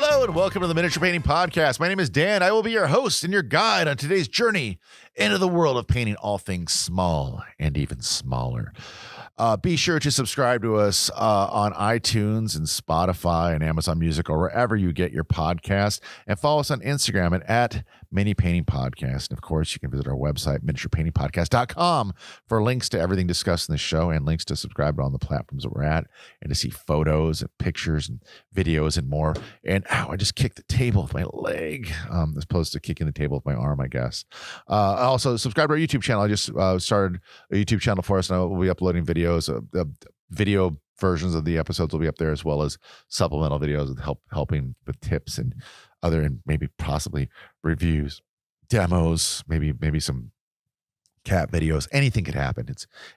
Hello and welcome to the Miniature Painting Podcast. My name is Dan. I will be your host and your guide on today's journey into the world of painting all things small and even smaller. Be sure to subscribe to us on iTunes and Spotify and Amazon Music or wherever you get your podcast, and follow us on Instagram at Mini Painting Podcast. And of course, you can visit our website, miniaturepaintingpodcast.com, for links to everything discussed in the show and links to subscribe to all the platforms that we're at and to see photos and pictures and videos and more. And I just kicked the table with my leg, as opposed to kicking the table with my arm, I guess. Also, subscribe to our YouTube channel. I just started a YouTube channel for us, and we'll be uploading videos. Video versions of the episodes will be up there, as well as supplemental videos helping with tips and other, and maybe possibly reviews, demos, maybe some cat videos. Anything could happen.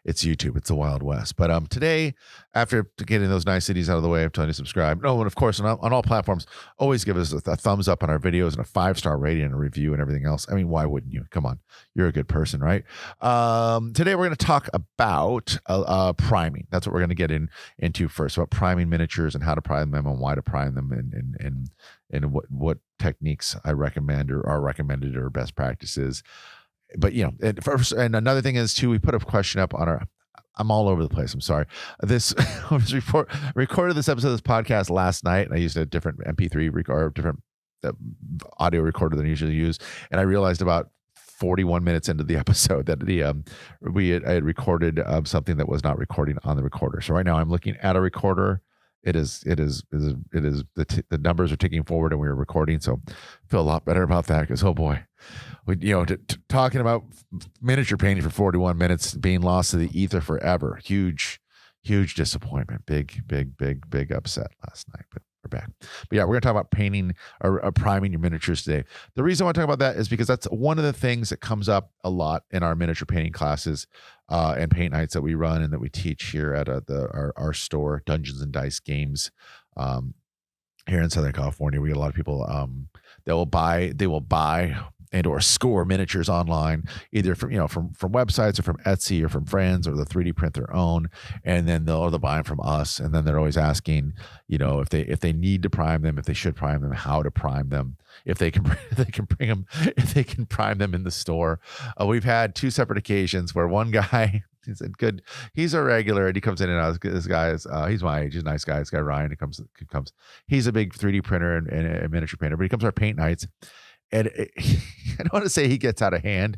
It's YouTube. It's the Wild West. But today, after getting those nice cities out of the way, I'm telling you to subscribe. No, and of course, on all platforms, always give us a thumbs up on our videos and a 5-star rating and a review and everything else. I mean, why wouldn't you? Come on, you're a good person, right? Today we're going to talk about priming. That's what we're going to get into first, about priming miniatures and how to prime them and why to prime them, and what techniques I recommend or are recommended or best practices. But and another thing is too, we put a question up on our. I'm all over the place. I'm sorry. I recorded this episode of this podcast last night, and I used a different MP3 or different audio recorder than I usually use, and I realized about 41 minutes into the episode that I had recorded something that was not recording on the recorder. So right now I'm looking at a recorder. It is the numbers are ticking forward and we were recording. So I feel a lot better about that, because, oh boy, talking about miniature painting for 41 minutes, being lost to the ether forever. Huge disappointment. Big upset last night, but we're back. But yeah, we're going to talk about painting or priming your miniatures today. The reason I want to talk about that is because that's one of the things that comes up a lot in our miniature painting classes and paint nights that we run and that we teach here at our store, Dungeons and Dice Games, here in Southern California. We get a lot of people that will buy and or score miniatures online, either from websites or from Etsy or from friends, or the 3D print their own, and then they'll buy them from us, and then they're always asking, if they need to prime them, if they should prime them, how to prime them, if they can bring them, if they can prime them in the store. We've had 2 separate occasions where one guy, he said, good, he's a regular, and he comes in and out. This guy is he's my age, he's a nice guy. This guy Ryan, who comes, he's a big 3D printer and a miniature painter, but he comes to our paint nights. And I don't want to say he gets out of hand.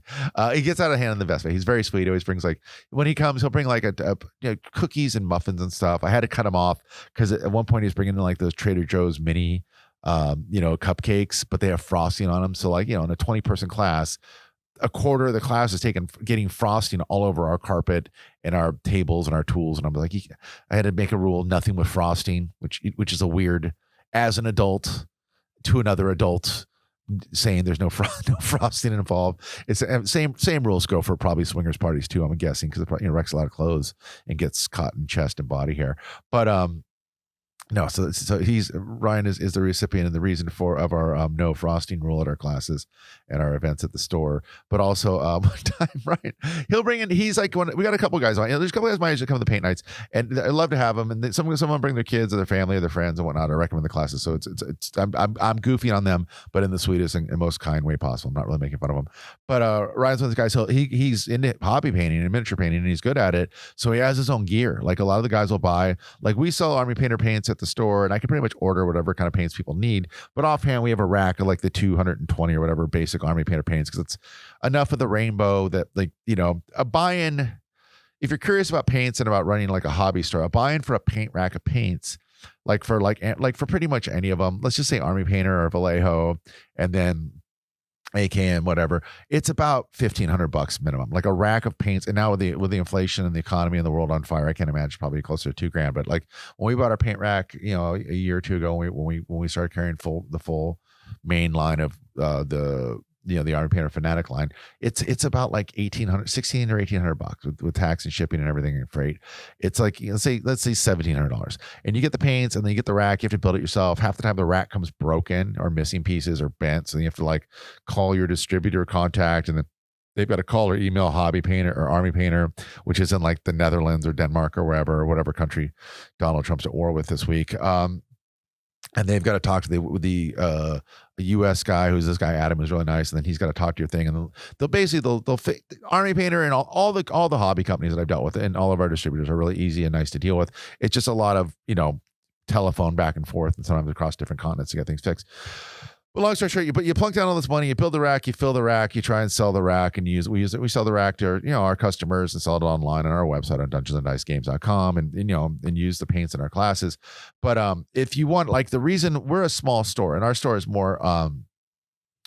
He gets out of hand in the best way. He's very sweet. He always brings, when he comes, he'll bring cookies and muffins and stuff. I had to cut him off because at one point he was bringing in those Trader Joe's mini, cupcakes, but they have frosting on them. So in a 20-person class, a quarter of the class is getting frosting all over our carpet and our tables and our tools. And I'm like, I had to make a rule, nothing with frosting, which is a weird, as an adult to another adult, saying there's no frosting involved. It's same rules go for probably swingers parties too, I'm guessing, because it wrecks a lot of clothes and gets caught in chest and body hair. But no, so Ryan is the recipient and the reason of our no frosting rule at our classes and our events at the store. But also one time, Ryan, he'll bring in, he's like, we got a couple guys on, there's a couple guys my age that come to the paint nights, and I love to have them, and someone bring their kids or their family or their friends and whatnot. I recommend the classes. So I'm goofing on them, but in the sweetest and most kind way possible. I'm not really making fun of them. But Ryan's one of the guys, so he's into hobby painting and miniature painting, and he's good at it. So he has his own gear. Like a lot of the guys will buy, we sell Army Painter paints at the store, and I can pretty much order whatever kind of paints people need. But offhand, we have a rack of the 220 or whatever basic Army Painter paints, because it's enough of the rainbow that a buy-in. If you're curious about paints and about running a hobby store, a buy-in for a paint rack of paints, for pretty much any of them, let's just say Army Painter or Vallejo, and then AKM, whatever, it's about $1,500 minimum, a rack of paints. And now with the inflation and the economy and the world on fire, I can't imagine, probably closer to $2,000. But when we bought our paint rack, a year or two ago, when we started carrying the full main line of the Army Painter Fanatic line, it's about $1,600 or $1,800 with tax and shipping and everything and freight. It's let's say $1,700, and you get the paints and then you get the rack. You have to build it yourself. Half the time the rack comes broken or missing pieces or bent, so you have to call your distributor contact, and then they've got to call or email Hobby Painter or Army Painter, which is in the Netherlands or Denmark or whatever country Donald Trump's at war with this week. and they've got to talk to the U.S. guy, who's this guy Adam, who's really nice, and then he's got to talk to your thing, and they'll Army Painter and all the hobby companies that I've dealt with, and all of our distributors are really easy and nice to deal with. It's just a lot of telephone back and forth, and sometimes across different continents to get things fixed. But long story short, you plunk down all this money, you build the rack, you fill the rack, you try and sell the rack, and we sell the rack to our customers and sell it online on our website on dungeonsanddicegames.com, and use the paints in our classes. But if you want, like, the reason we're a small store, and our store is more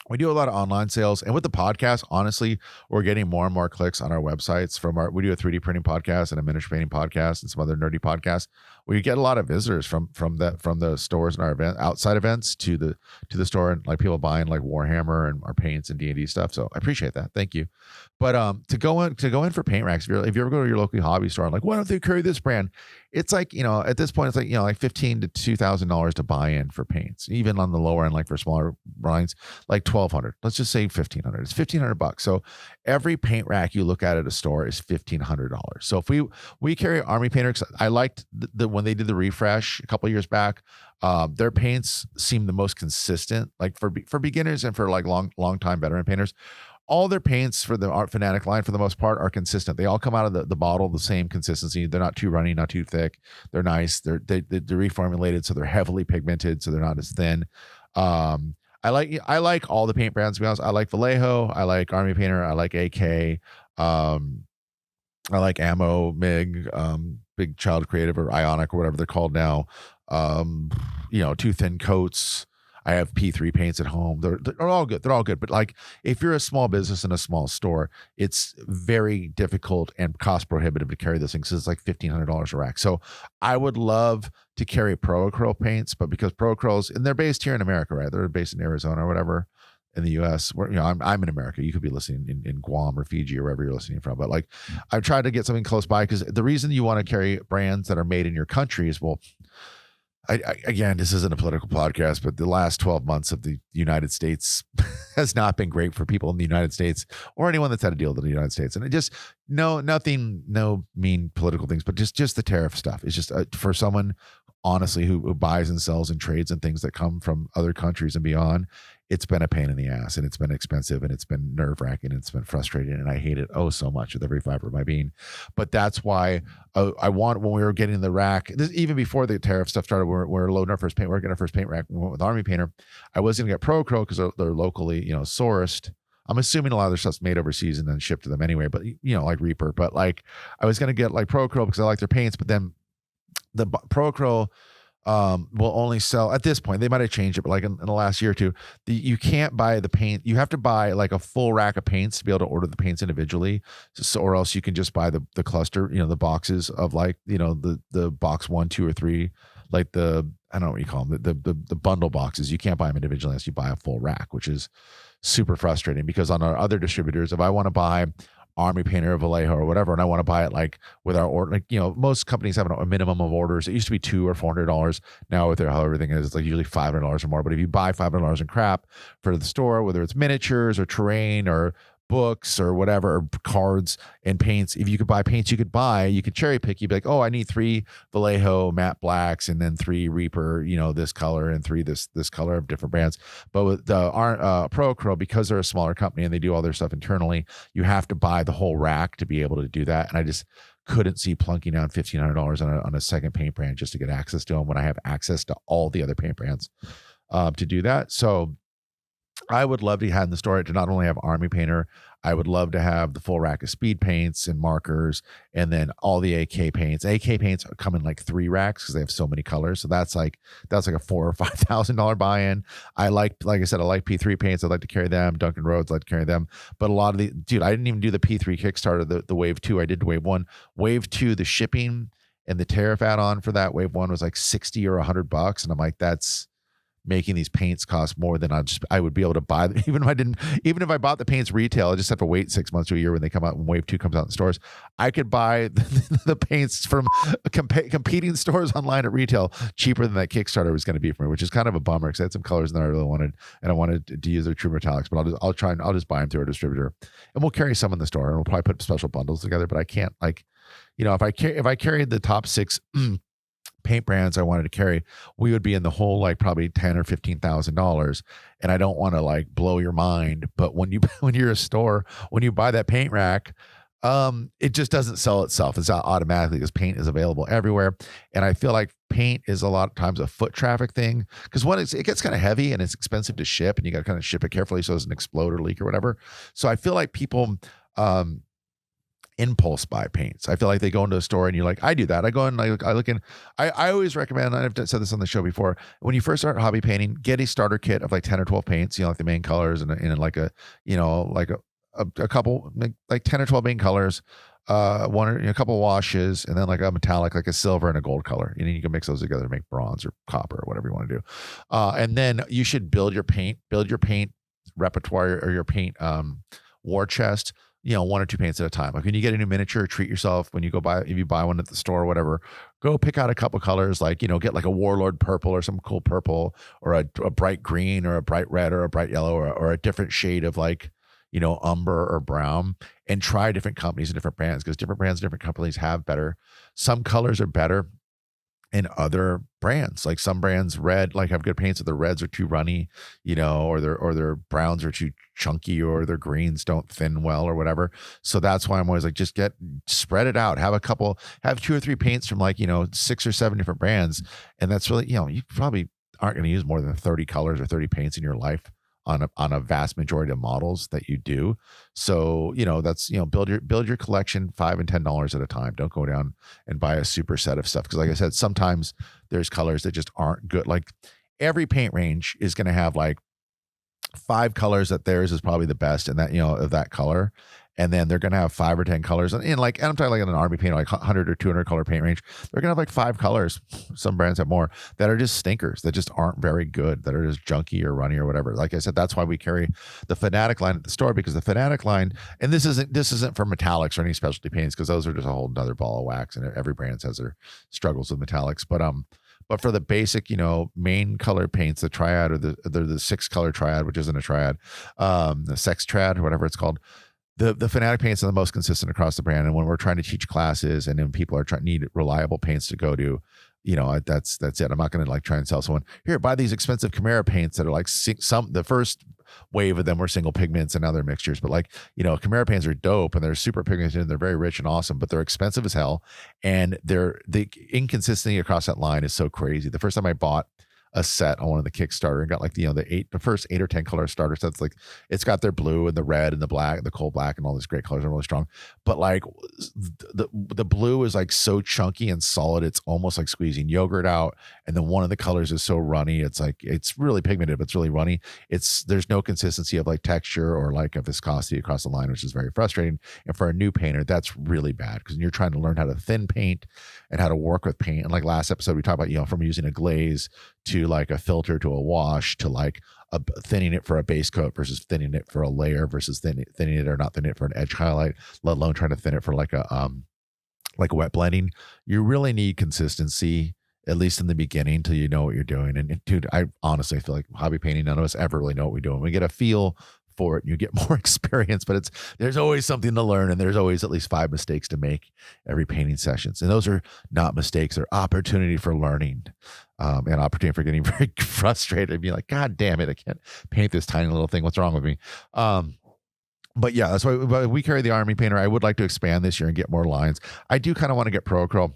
we do a lot of online sales, and with the podcast, honestly, we're getting more and more clicks on our websites we do a 3D printing podcast and a miniature painting podcast and some other nerdy podcasts. We get a lot of visitors from the stores and our outside events to the store, and like people buying like Warhammer and our paints and D&D stuff. So I appreciate that. Thank you. But to go in for paint racks, if you ever go to your local hobby store and like, why don't they carry this brand? It's like, at this point, it's like, like $1,500 to $2,000 to buy in for paints, even on the lower end, like for smaller lines, like $1,200. Let's just say $1,500. It's $1,500. So every paint rack you look at a store is $1,500. So if we carry Army Painter, I liked when they did the refresh a couple of years back, their paints seemed the most consistent, like for beginners and for like long time veteran painters. All their paints for the Art Fanatic line, for the most part, are consistent. They all come out of the bottle the same consistency. They're not too runny, not too thick. They're nice. They're reformulated, so they're heavily pigmented, so they're not as thin. I like all the paint brands, to be honest. I like Vallejo. I like Army Painter. I like AK. I like Ammo, MIG, Big Child Creative, or Ionic, or whatever they're called now. Too thin coats. I have P3 paints at home. They're all good. They're all good. But like, if you're a small business in a small store, it's very difficult and cost prohibitive to carry this thing, because it's like $1,500 a rack. So I would love to carry Pro Acrylic paints, but because Pro Acrylics, and they're based here in America, right? They're based in Arizona or whatever, in the U.S. Where I'm in America. You could be listening in Guam or Fiji or wherever you're listening from. But like, I've tried to get something close by, because the reason you want to carry brands that are made in your country is, well, again, this isn't a political podcast, but the last 12 months of the United States has not been great for people in the United States, or anyone that's had a deal with the United States. And it just, no mean political things, but just the tariff stuff. It's just for someone, honestly, who buys and sells and trades and things that come from other countries and beyond, it's been a pain in the ass, and it's been expensive, and it's been nerve-wracking, and it's been frustrating, and I hate it so much with every fiber of my being. But that's why I want, when we were getting the rack, even before the tariff stuff started, we're loading our first paint. We're getting our first paint rack. We went with Army Painter. I was going to get Pro Acrylic because they're locally, sourced. I'm assuming a lot of their stuff's made overseas and then shipped to them anyway, but like Reaper. But like, I was going to get like Pro Acrylic because I like their paints, but then the Pro Acrylic will only sell, at this point, they might have changed it, but like in the last year or two, you can't buy the paint. You have to buy like a full rack of paints to be able to order the paints individually. So, or else you can just buy the cluster, the boxes of like, the box 1, 2, or 3, like I don't know what you call them, the bundle boxes. You can't buy them individually unless you buy a full rack, which is super frustrating, because on our other distributors, if I want to buy Army Painter or Vallejo or whatever, and I want to buy it like with our order, like, most companies have a minimum of orders. It used to be $200 or $400. Now with how everything is, it's like usually $500 or more. But if you buy $500 in crap for the store, whether it's miniatures or terrain or books or whatever, or cards and paints, if you could buy paints, you could cherry pick. You'd be like, oh, I need 3 Vallejo matte blacks, and then 3 Reaper, this color, and 3 this color of different brands. But with the Pro Acrylic, because they're a smaller company and they do all their stuff internally, you have to buy the whole rack to be able to do that. And I just couldn't see plunking down $1,500 on a second paint brand just to get access to them when I have access to all the other paint brands to do that. So I would love to have in the store to not only have Army Painter, I would love to have the full rack of speed paints and markers, and then all the AK paints. AK paints come in like 3 racks because they have so many colors. So that's like a $4,000 or $5,000 buy-in. Like I said, I like P3 paints. I'd like to carry them. Duncan Rhodes, I'd like to carry them. But a lot of I didn't even do the P3 Kickstarter, the Wave 2. I did Wave 1. Wave 2, the shipping and the tariff add-on for that Wave 1 was like $60 or $100, and I'm like, that's making these paints cost more than I would be able to buy them. Even if I bought the paints retail, I just have to wait 6 months to a year when they come out, when Wave 2 comes out in stores. I could buy the paints from competing stores online at retail cheaper than that Kickstarter was going to be for me, which is kind of a bummer, because I had some colors in there I really wanted, and I wanted to use their true metallics, but I'll just buy them through a distributor, and we'll carry some in the store, and we'll probably put special bundles together. But I can't, like, if I carried the top 6 paint brands I wanted to carry, we would be in the whole like probably $10,000 or $15,000. And I don't want to like blow your mind, but when you when you're a store, when you buy that paint rack, it just doesn't sell itself. It's not automatically because paint is available everywhere. And I feel like paint is a lot of times a foot traffic thing because one, it gets kind of heavy and it's expensive to ship and you got to kind of ship it carefully so it doesn't explode or leak or whatever. So I feel like people, impulse buy paints. I feel like they go into a store and you're like, I do that. I go in, I look in, I always recommend, and I've said this on the show before, when you first start hobby painting, get a starter kit of like 10 or 12 paints, like the main colors and like a, like a couple, like 10 or 12 main colors, one or a couple washes, and then like a metallic, like a silver and a gold color. And then you can mix those together to make bronze or copper or whatever you want to do. And then you should build your paint repertoire or your paint, war chest, 1 or 2 paints at a time. Like when you get a new miniature, treat yourself. When you go buy, if you buy one at the store or whatever, go pick out a couple colors, like, get like a warlord purple or some cool purple or a bright green or a bright red or a bright yellow or a different shade of like, umber or brown, and try different companies and different brands because different brands, different companies have better. Some colors are better in other brands. Like some brands red, like have good paints, or the reds are too runny, or their browns are too chunky, or their greens don't thin well or whatever. So that's why I'm always like, just spread it out. Have 2 or 3 paints from like, 6 or 7 different brands. And that's really, you probably aren't going to use more than 30 colors or 30 paints in your life on a vast majority of models that you do. So, that's, build your collection $5 and $10 at a time. Don't go down and buy a super set of stuff. Cause like I said, sometimes there's colors that just aren't good. Like every paint range is going to have like 5 colors that theirs is probably the best in that, of that color. And then they're going to have 5 or 10 colors. And I'm talking like in an army paint, like 100 or 200 color paint range. They're going to have like 5 colors. Some brands have more that are just stinkers, that just aren't very good, that are just junky or runny or whatever. Like I said, that's why we carry the Fanatic line at the store, because the Fanatic line, and this isn't for metallics or any specialty paints, because those are just a whole other ball of wax, and every brand has their struggles with metallics. But for the basic, main color paints, the triad or the 6 color triad, which isn't a triad, the sex trad, or whatever it's called. The Fanatic paints are the most consistent across the brand. And when we're trying to teach classes and then people are need reliable paints to go to, that's it. I'm not going to like try and sell someone, here, buy these expensive Chimera paints that are like the first wave of them were single pigments and other mixtures. But like, Chimera paints are dope and they're super pigmented and they're very rich and awesome, but they're expensive as hell. And the inconsistency across that line is so crazy. The first time I bought a set on one of the Kickstarter and got like the first 8 or 10 color starter sets, like it's got their blue and the red and the black, the coal black, and all these great colors are really strong. But like the blue is like so chunky and solid, it's almost like squeezing yogurt out. And then one of the colors is so runny, it's like, it's really pigmented, but it's really runny. There's no consistency of like texture or like a viscosity across the line, which is very frustrating. And for a new painter, that's really bad, because you're trying to learn how to thin paint and how to work with paint. And like last episode, we talked about, from using a glaze to like a filter to a wash to like thinning it for a base coat versus thinning it for a layer versus thinning it or not thinning it for an edge highlight, let alone trying to thin it for like a wet blending. You really need consistency, at least in the beginning, till you know what you're doing. And dude, I honestly feel like hobby painting, none of us ever really know what we're doing. We get a feel for it and you get more experience, but there's always something to learn, and there's always at least 5 mistakes to make every painting sessions. And those are not mistakes, they're opportunity for learning, and opportunity for getting very frustrated and being like, God damn it, I can't paint this tiny little thing. What's wrong with me? But yeah, that's why we carry the Army Painter. I would like to expand this year and get more lines. I do kind of want to get Pro Acryl,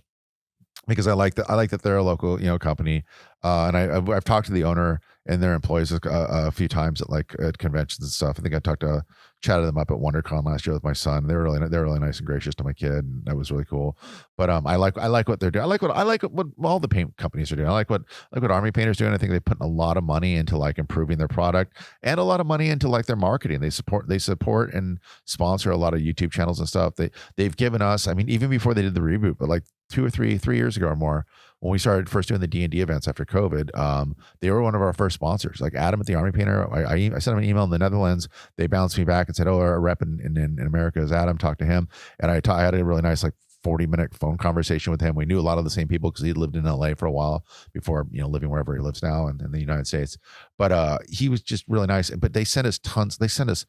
because I like that they're a local, company. And I've talked to the owner and their employees a few times at conventions and stuff. I think I chatted them up at WonderCon last year with my son. They're really nice and gracious to my kid, and that was really cool. But I like what they're doing. I like what all the paint companies are doing. I like what Army Painter's doing. I think they put a lot of money into like improving their product, and a lot of money into like their marketing. They support and sponsor a lot of YouTube channels and stuff. They've given us, I mean, even before they did the reboot, but like 2 or 3 years ago or more, when we started first doing the D&D events after COVID, they were one of our first sponsors. Like Adam at the Army Painter, I sent him an email in the Netherlands. They bounced me back and said, "Oh, our rep in America is Adam. Talk to him." And I had a really nice 40-minute phone conversation with him. We knew a lot of the same people because he lived in LA for a while before living wherever he lives now in the United States. But he was just really nice. But they sent us tons. They sent us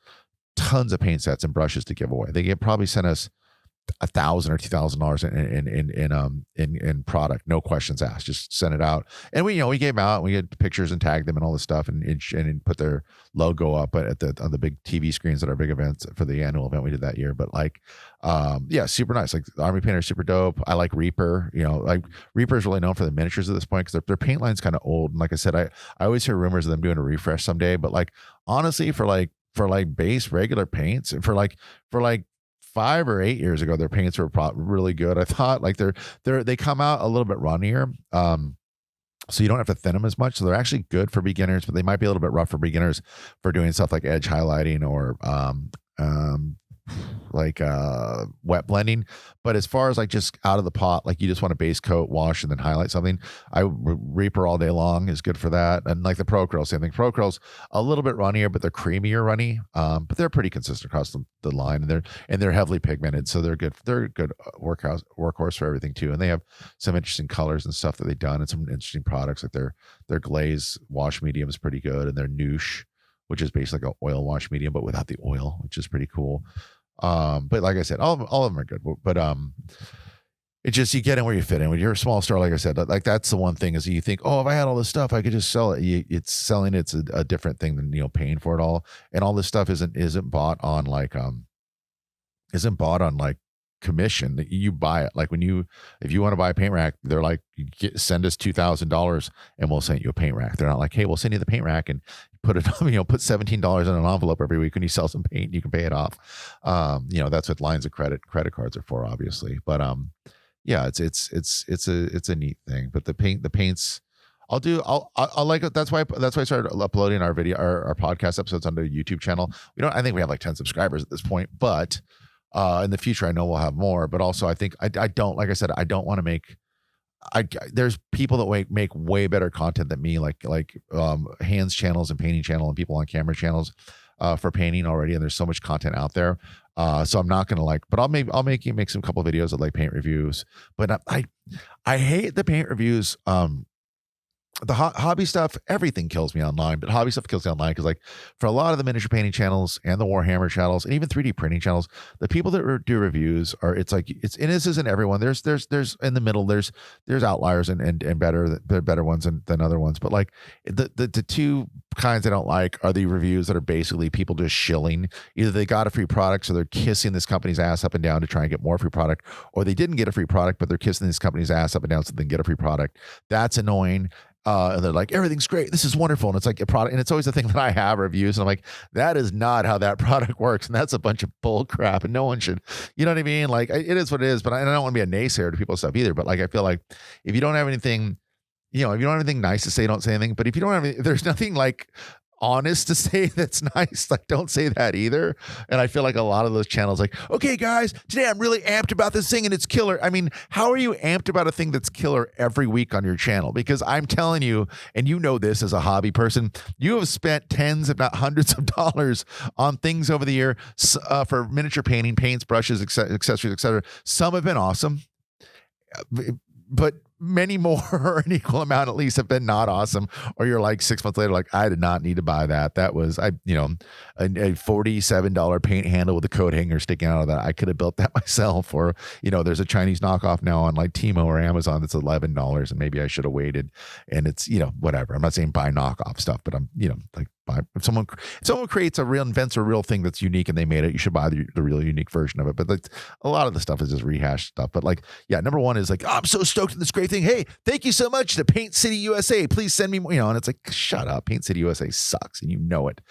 tons of paint sets and brushes to give away. They probably sent us $1,000 or $2,000 in product, no questions asked. Just send it out, and we gave them out. We had pictures and tagged them and all this stuff, and put their logo up on the big TV screens at our big events for the annual event we did that year. But yeah, super nice. Like the Army Painter is super dope. I like Reaper. Like Reaper is really known for the miniatures at this point because their paint line's kind of old. And like I said, I always hear rumors of them doing a refresh someday. But like honestly, for base regular paints, for like 5 or 8 years ago, their paints were really good. I thought like they come out a little bit runnier. So you don't have to thin them as much. So they're actually good for beginners, but they might be a little bit rough for beginners for doing stuff like edge highlighting or wet blending. But as far as like just out of the pot, like you just want to base coat, wash, and then highlight something, Reaper all day long is good for that. And like the Pro Curl, same thing. Pro Curl's a little bit runnier, but they're creamier runny. But they're pretty consistent across the line, and they're heavily pigmented, so they're good. They're a good workhorse for everything too. And they have some interesting colors and stuff that they've done, and some interesting products. Like their glaze wash medium is pretty good, and their Noosh, which is basically like an oil wash medium, but without the oil, which is pretty cool. But like I said, all of them are good, but it's just, you get in where you fit in. When you're a small store, like I said, like that's the one thing is you think, oh, if I had all this stuff, I could just sell it. It's selling. It's a different thing than, paying for it all. And all this stuff isn't bought on like commission. That you buy it. Like if you want to buy a paint rack, they're like, send us $2,000 and we'll send you a paint rack. They're not like, hey, we'll send you the paint rack and put it on, put $17 in an envelope every week when you sell some paint, you can pay it off. That's what lines of credit cards are for, obviously. But yeah, it's a neat thing. But the paints, I'll like it. That's why I started uploading our podcast episodes on the YouTube channel. I think we have like 10 subscribers at this point, but in the future, I know we'll have more. But also, I think I don't, like I said, I don't want to make. There's people that make way better content than me, like hands channels and painting channel and people on camera channels for painting already. And there's so much content out there. So I'm not gonna but I'll make some couple of videos of like paint reviews. But I hate the paint reviews. The hobby stuff, everything kills me online, but hobby stuff kills me online because, like, for a lot of the miniature painting channels and the Warhammer channels and even 3D printing channels, the people that do reviews are, and this isn't everyone. There's in the middle. There's outliers and better ones than other ones. But like the two kinds I don't like are the reviews that are basically people just shilling. Either they got a free product, so they're kissing this company's ass up and down to try and get more free product, or they didn't get a free product, but they're kissing this company's ass up and down so they can get a free product. That's annoying. And they're like, everything's great, this is wonderful, and it's like a product, and it's always the thing that I have reviews, and I'm like, that is not how that product works, and that's a bunch of bull crap, and no one should, you know what I mean? Like, it is what it is, but I don't want to be a naysayer to people's stuff either. But like, I feel like if you don't have anything, if you don't have anything nice to say, don't say anything. But if you don't have if there's nothing like honest to say that's nice, like, don't say that either. And I feel like a lot of those channels, like, okay guys, today I'm really amped about this thing and it's killer. I mean, how are you amped about a thing that's killer every week on your channel? Because I'm telling you, and you know this as a hobby person, you have spent tens if not hundreds of dollars on things over the year for miniature painting, paints, brushes, accessories, etc. Some have been awesome, but many more, or an equal amount at least, have been not awesome. Or you're like 6 months later, like, I did not need to buy that. That was a $47 paint handle with a coat hanger sticking out of that. I could have built that myself. Or there's a Chinese knockoff now on like Timo or Amazon that's $11, and maybe I should have waited. And it's whatever. I'm not saying buy knockoff stuff, but I'm like, if someone creates invents a real thing that's unique and they made it, you should buy the real unique version of it. But like, a lot of the stuff is just rehashed stuff. But like, yeah, number one is like, oh, I'm so stoked in this great thing. Hey, thank you so much to Paint City USA. Please send me more, and it's like, shut up. Paint City USA sucks, and you know it.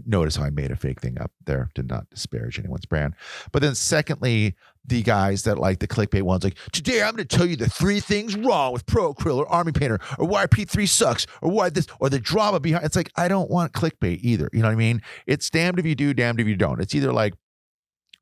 Notice how I made a fake thing up there to not disparage anyone's brand. But then secondly, the guys that like the clickbait ones, like, today I'm going to tell you the 3 things wrong with Pro Acryl or Army Painter, or why P3 sucks, or why this, or the drama behind. It's like, I don't want clickbait either. You know what I mean? It's damned if you do, damned if you don't. It's either like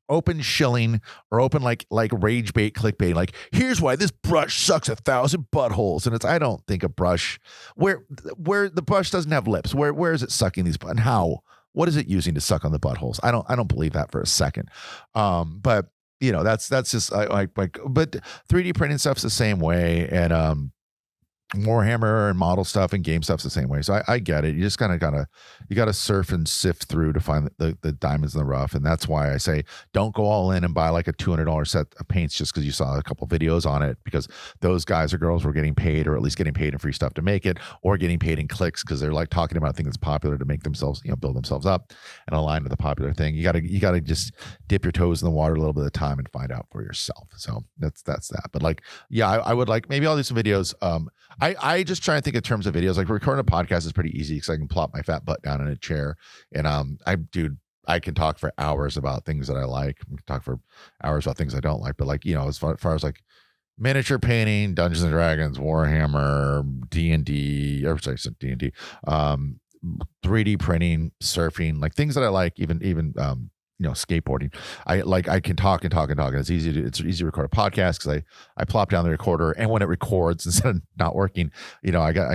open shilling or open like rage bait clickbait. Like, here's why this brush sucks 1,000 buttholes. And I don't think a brush where the brush doesn't have lips. Where is it sucking these buttons? How? What is it using to suck on the buttholes? I don't believe that for a second. But that's just like, but 3D printing stuff's the same way. And Warhammer and model stuff and game stuff's the same way. So I get it. You just kind of you gotta surf and sift through to find the diamonds in the rough. And that's why I say don't go all in and buy like a $200 set of paints just because you saw a couple videos on it, because those guys or girls were getting paid, or at least getting paid in free stuff to make it, or getting paid in clicks because they're like talking about a thing that's popular to make themselves, build themselves up and align to the popular thing. You gotta just dip your toes in the water a little bit of time and find out for yourself. So that's that. But like, yeah, I would like, maybe I'll do some videos. I just try and think in terms of videos. Like recording a podcast is pretty easy because I can plop my fat butt down in a chair, and I can talk for hours about things that I like. I can talk for hours about things I don't like. But like, as far as like miniature painting, Dungeons and Dragons, Warhammer, D&D, or sorry, D&D, 3D printing, surfing, like things that I like, even skateboarding. I can talk and talk and talk, and it's easy to record a podcast because I plop down the recorder, and when it records, instead of not working, I got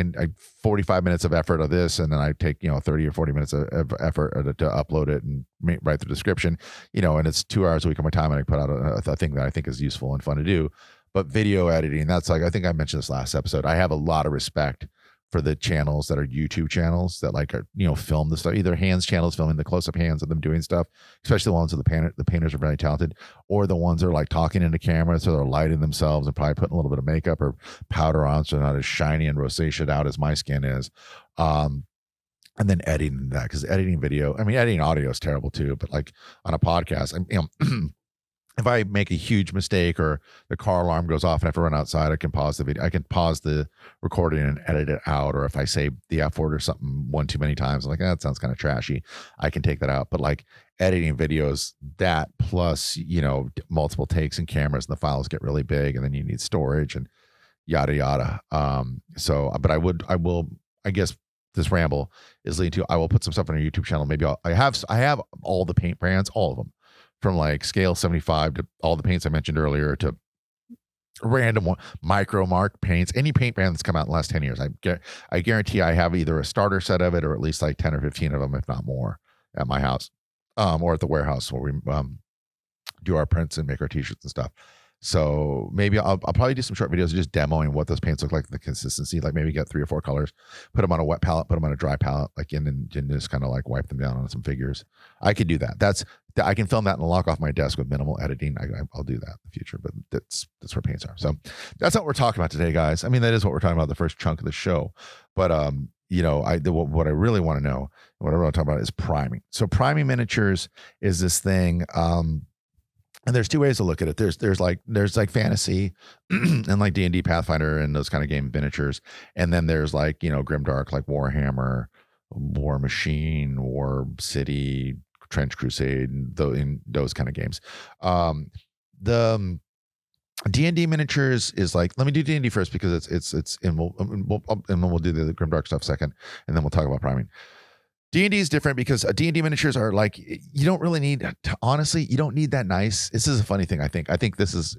45 minutes of effort of this, and then I take 30 or 40 minutes of effort to upload it and write the description, and it's 2 hours a week of my time, and I put out a thing that I think is useful and fun to do. But video editing, that's like, I think I mentioned this last episode, I have a lot of respect for the channels that are YouTube channels that like are, film the stuff, either hands channels filming the close-up hands of them doing stuff, especially the ones where the painters are very talented, or the ones that are like talking into camera, so they're lighting themselves and probably putting a little bit of makeup or powder on so they're not as shiny and rosacea out as my skin is. And then editing that, because editing audio is terrible too, but like on a podcast, if I make a huge mistake or the car alarm goes off and I have to run outside, I can pause the video. I can pause the recording and edit it out. Or if I say the F word or something one too many times, I'm like, that sounds kind of trashy, I can take that out. But like editing videos, that plus, multiple takes and cameras, and the files get really big, and then you need storage and yada, yada. I guess this ramble is leading to, I will put some stuff on our YouTube channel. Maybe I have all the paint brands, all of them, from like scale 75 to all the paints I mentioned earlier to random micro mark paints, any paint brand that's come out in the last 10 years. I guarantee I have either a starter set of it or at least like 10 or 15 of them, if not more, at my house, or at the warehouse where we do our prints and make our t-shirts and stuff. So maybe I'll probably do some short videos just demoing what those paints look like, the consistency, like maybe get 3 or 4 colors, put them on a wet palette, put them on a dry palette, like and just kind of like wipe them down on some figures. I could do that. I can film that and lock off my desk with minimal editing. I'll do that in the future, but that's where paints are. So that's what we're talking about today, guys. I mean, that is what we're talking about, the first chunk of the show. But what I really want to know, what I want to talk about is priming. So priming miniatures is this thing. And there's 2 ways to look at it. There's like fantasy and like D&D Pathfinder and those kind of game miniatures. And then there's like, grimdark, like Warhammer, War Machine, War City, Trench Crusade, in those kind of games. The D&D miniatures is like, let me do D&D first because it's and we'll do the grimdark stuff second, and then we'll talk about priming. D&D is different because D&D miniatures are like, you don't really need, honestly, you don't need that nice. This is a funny thing, I think. I think this is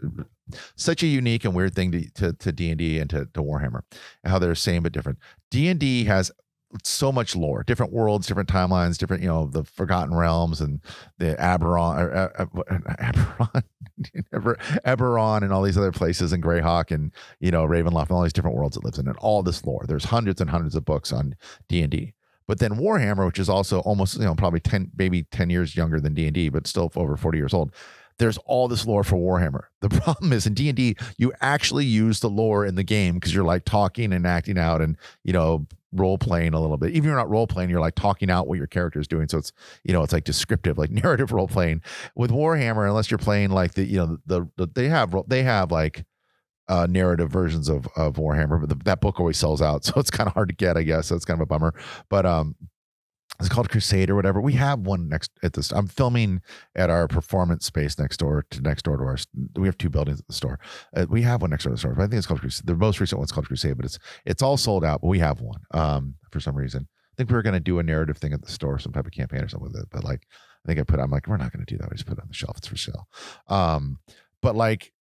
such a unique and weird thing to D&D and to Warhammer, and how they're the same but different. D&D has so much lore, different worlds, different timelines, different, the Forgotten Realms and the Eberron and all these other places, and Greyhawk and, Ravenloft and all these different worlds it lives in, and all this lore. There's hundreds and hundreds of books on D&D. But then Warhammer, which is also almost, probably 10 years younger than D&D, but still over 40 years old. There's all this lore for Warhammer. The problem is in D&D, you actually use the lore in the game because you're like talking and acting out and, role playing a little bit. Even if you're not role playing, you're like talking out what your character is doing. So it's, it's like descriptive, like narrative role playing. With Warhammer, unless you're playing like they have like narrative versions of Warhammer, but that book always sells out, so it's kind of hard to get, I guess. So it's kind of a bummer. But it's called Crusade or whatever. We have one next at this. I'm filming at our performance space next door to our. We have 2 buildings at the store. We have one next door to the store. But I think it's called Crusade. The most recent one's called Crusade, but it's all sold out. But we have one for some reason. I think we were going to do a narrative thing at the store, some type of campaign or something with it. But like, I think I'm like, we're not going to do that. We just put it on the shelf. It's for sale. But like,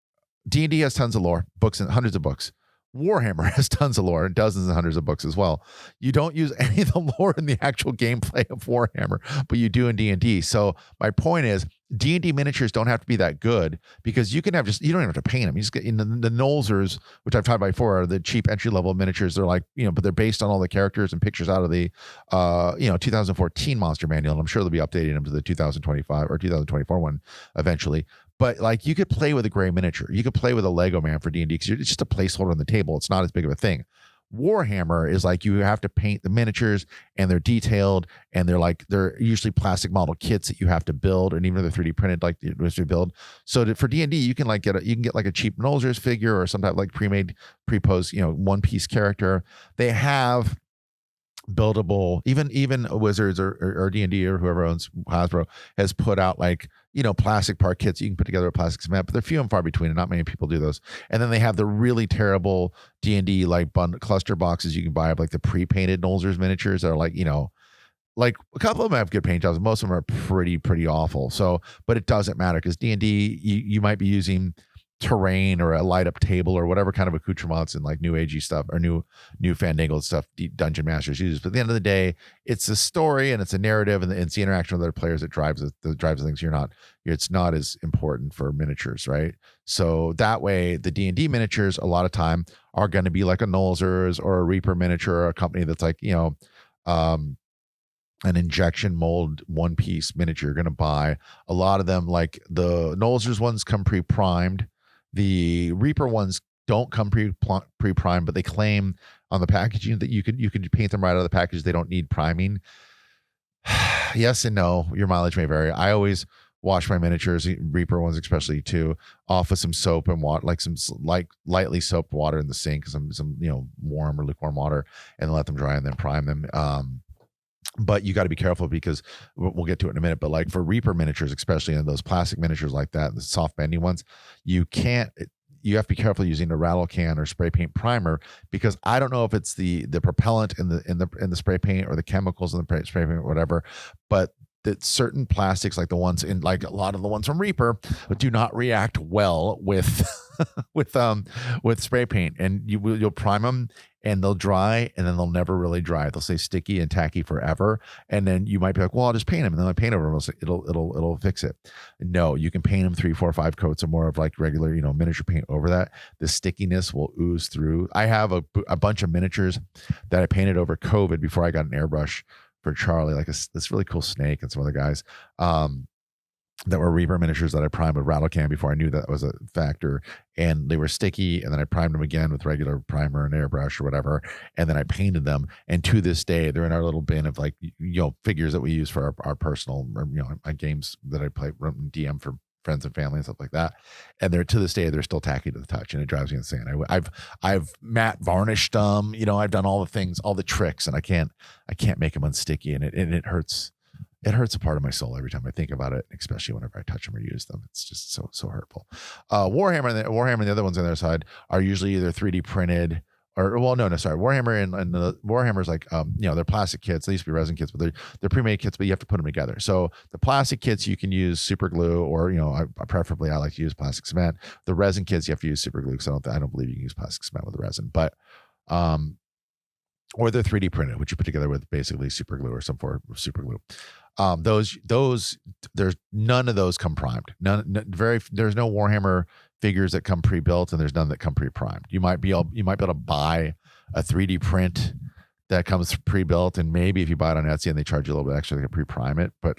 D&D has tons of lore, books, and hundreds of books. Warhammer has tons of lore and dozens and hundreds of books as well. You don't use any of the lore in the actual gameplay of Warhammer, but you do in D&D. So my point is, D&D miniatures don't have to be that good, because you can have you don't even have to paint them. You just get the Nolzers, which I've talked about before, are the cheap entry level miniatures. They're like, but they're based on all the characters and pictures out of the 2014 Monster Manual. And I'm sure they'll be updating them to the 2025 or 2024 one eventually. But like, you could play with a gray miniature. You could play with a Lego man for D&D, because it's just a placeholder on the table. It's not as big of a thing. Warhammer is like, you have to paint the miniatures, and they're detailed, and they're usually plastic model kits that you have to build, and even if they're 3D printed, like you build. So for D&D, you can get like a cheap Nolzers figure, or some type of like pre-made, pre-posed, one piece character. They have buildable, even Wizards or D&D or whoever owns Hasbro has put out plastic part kits you can put together with plastic cement, but they're few and far between, and not many people do those. And then they have the really terrible D&D cluster boxes you can buy of the pre-painted Nolzers miniatures that are like a couple of them have good paint jobs. Most of them are pretty awful. So, but it doesn't matter, because D&D, you might be using terrain or a light up table or whatever kind of accoutrements and new agey stuff or new fandangled stuff dungeon masters use. But at the end of the day, it's a story and it's a narrative, and it's the interaction with other players that drives things. It's not as important for miniatures, right? So that way, the D&D miniatures a lot of time are going to be like a Nolzers or a Reaper miniature, or a company that's an injection mold one piece miniature you're going to buy. A lot of them, like the Nolzers ones, come pre-primed. The Reaper ones don't come pre-primed, but they claim on the packaging that you could paint them right out of the package. They don't need priming. Yes and no. Your mileage may vary. I always wash my miniatures, Reaper ones especially too, off with some soap and water, like some lightly soaped water in the sink, some warm or lukewarm water, and let them dry and then prime them. But you got to be careful, because we'll get to it in a minute. But for Reaper miniatures, especially in those plastic miniatures like that, the soft bendy ones, you have to be careful using a rattle can or spray paint primer, because I don't know if it's the propellant in the spray paint or the chemicals in the spray paint or whatever, but that certain plastics, like the ones in a lot of the ones from Reaper, do not react well with with spray paint, and you'll prime them and they'll dry, and then they'll never really dry. They'll stay sticky and tacky forever, and then you might be like, well, I'll just paint them, and then I paint over them, it'll fix it. No, you can paint them 3, 4, 5 coats or more of regular regular paint over that. The stickiness will ooze through. I have a bunch of miniatures that I painted over COVID before I got an airbrush for Charlie, this really cool snake and some other guys that were Reaper miniatures that I primed with rattle can before I knew that was a factor, and they were sticky, and then I primed them again with regular primer and airbrush or whatever, and then I painted them, and to this day they're in our little bin of figures that we use for our personal my games that I play DM for friends and family and stuff like that, and to this day they're still tacky to the touch, and it drives me insane. I've matte varnished them, I've done all the things, all the tricks, and I can't make them unsticky, and it hurts. It hurts a part of my soul every time I think about it, especially whenever I touch them or use them. It's just so hurtful. Warhammer and the other ones on their side are usually either 3D printed Warhammer and the Warhammer's they're plastic kits. They used to be resin kits, but they're pre-made kits, but you have to put them together. So the plastic kits, you can use super glue, or preferably I like to use plastic cement. The resin kits, you have to use super glue, because I don't believe you can use plastic cement with the resin, but or they're 3D printed, which you put together with basically super glue or some form of super glue. Those there's none of those come primed. There's no Warhammer figures that come pre-built, and there's none that come pre-primed. You might be able to buy a 3D print that comes pre-built, and maybe if you buy it on Etsy and they charge you a little bit extra, they can pre-prime it, but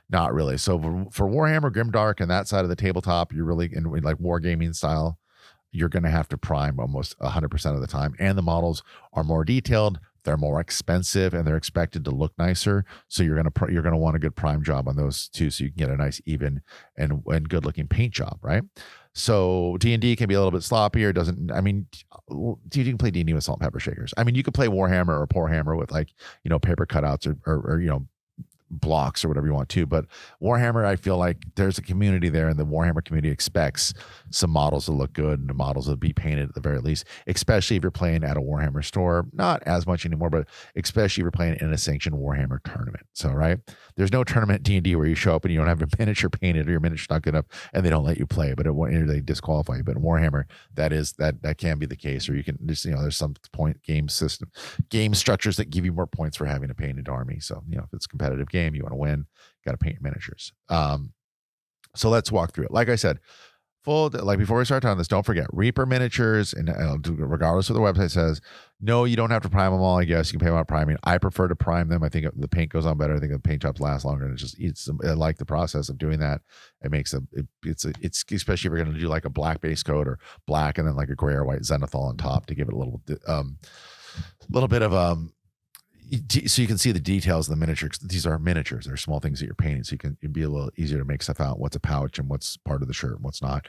not really. So for Warhammer Grimdark and that side of the tabletop, you're really in wargaming style, you're going to have to prime almost 100% of the time, and the models are more detailed. They're more expensive, and they're expected to look nicer. So you're gonna want a good prime job on those too, so you can get a nice, even and good looking paint job, right? So D&D can be a little bit sloppier. You can play D&D with salt and pepper shakers. You could play Warhammer or Poor Hammer with paper cutouts or blocks or whatever you want to. But Warhammer, I feel like there's a community there, and the Warhammer community expects some models to look good and the models to be painted at the very least, especially if you're playing at a Warhammer store. Not as much anymore, but especially if you're playing in a sanctioned Warhammer tournament. So, right, there's no tournament D&D where you show up and you don't have a miniature painted or your miniature's not good enough and they don't let you play, but they disqualify you. But in Warhammer, that can be the case, or you can just, there's some point game structures that give you more points for having a painted army. So, if it's a competitive game, you want to win, got to paint your miniatures. So let's walk through it. Like I said, before we start on this, don't forget Reaper miniatures, and regardless of what the website says, no, you don't have to prime them all. I guess you can pay without priming. I prefer to prime them. I think the paint goes on better. I think the paint jobs last longer, and I like the process of doing that. It makes it's especially if you're going to do like a black base coat or black and then like a gray or white zenithal on top to give it a little bit of so you can see the details of the miniatures. These are miniatures. They're small things that you're painting, so it'd be a little easier to make stuff out. What's a pouch and what's part of the shirt and what's not.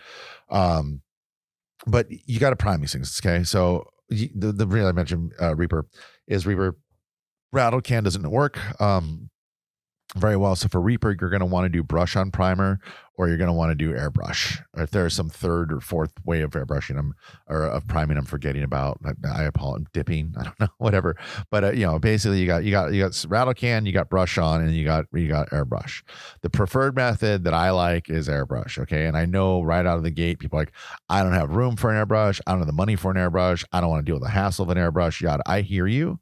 But you got to prime these things. Okay. So the reason I mentioned Reaper rattle can doesn't work very well. So for Reaper, you're going to want to do brush on primer, or you're going to want to do airbrush. Or if there's some third or fourth way of airbrushing them or of priming, I'm forgetting about. I apologize, dipping. I don't know, whatever. But basically, you got rattle can, you got brush on, and you got airbrush. The preferred method that I like is airbrush. Okay, and I know right out of the gate, people are like, I don't have room for an airbrush. I don't have the money for an airbrush. I don't want to deal with the hassle of an airbrush. Yada. I hear you.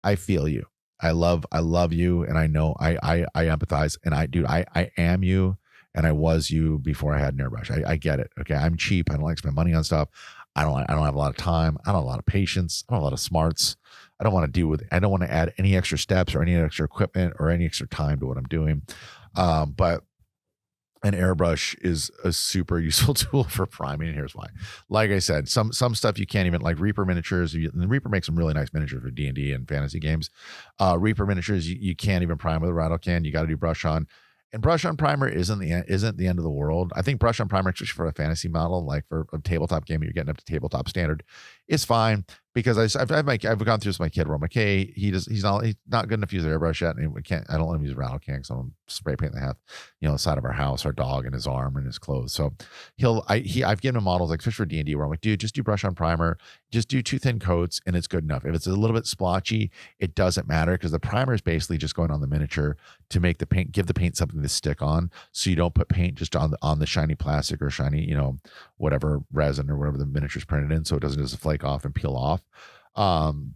I feel you. I love you, and I know I empathize, and I am you, and I was you before I had an airbrush. I get it. Okay, I'm cheap. I don't like to spend money on stuff. I don't have a lot of time. I don't have a lot of patience. I don't have a lot of smarts. I don't want to add any extra steps or any extra equipment or any extra time to what I'm doing. But an airbrush is a super useful tool for priming, and here's why. Like I said, some stuff you can't even, like Reaper miniatures. And Reaper makes some really nice miniatures for D&D and fantasy games. Reaper miniatures you can't even prime with a rattle can. You got to do brush on. And brush on primer isn't the end of the world. I think brush on primer, especially for a fantasy model, like for a tabletop game, you're getting up to tabletop standard, is fine, because I've gone through this with my kid where I'm like, hey, he's not good enough to use an airbrush yet, and I don't let him use a rattle can because I'm spray paint the side of our house, our dog and his arm and his clothes. So I've given him models like fish for D&D where I'm like, dude, just do brush on primer, just do 2 thin coats, and it's good enough. If it's a little bit splotchy, it doesn't matter, because the primer is basically just going on the miniature to make the paint, give the paint something to stick on, so you don't put paint just on the shiny plastic or shiny, whatever resin or whatever the miniature's printed in, so it doesn't just flake off and peel off. And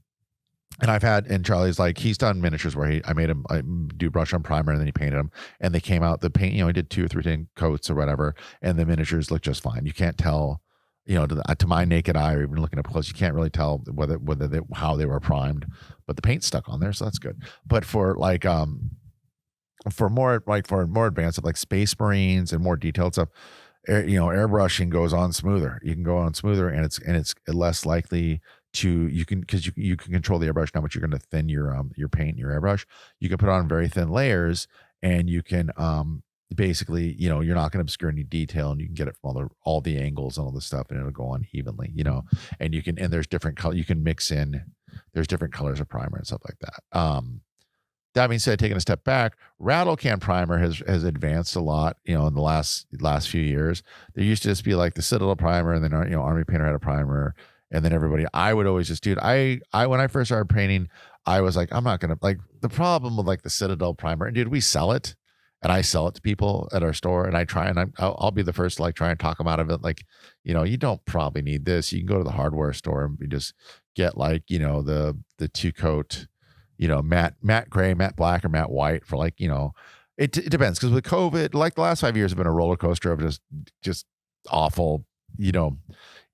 Charlie's like, he's done miniatures where I made him do brush on primer, and then he painted them, and they came out, the paint, he did 2 or 3 thin coats or whatever, and the miniatures look just fine. You can't tell, to my naked eye, or even looking up close, you can't really tell how they were primed, but the paint stuck on there, so that's good. But for more advanced stuff like Space Marines and more detailed stuff, airbrushing goes on smoother. You can go on smoother, and it's less likely because you can control the airbrush how much you're going to thin your paint and your airbrush. You can put on very thin layers, and you can basically, you're not going to obscure any detail, and you can get it from all the angles and all this stuff, and it'll go on evenly, and there's different color you can mix in. There's different colors of primer and stuff like that. That being said, taking a step back, rattle can primer has advanced a lot, in the last few years. There used to just be like the Citadel primer, and then Army Painter had a primer, and then everybody. I would always just, dude. I when I first started painting, I was like, I'm not gonna, like, the problem with like the Citadel primer, and dude, we sell it, and I sell it to people at our store, and I try, and I'll be the first to like try and talk them out of it. Like, you don't probably need this. You can go to the hardware store and you just get like, the 2-coat. Matte gray, matte black, or matte white for like, it depends. Because with COVID, like the last 5 years have been a roller coaster of just awful,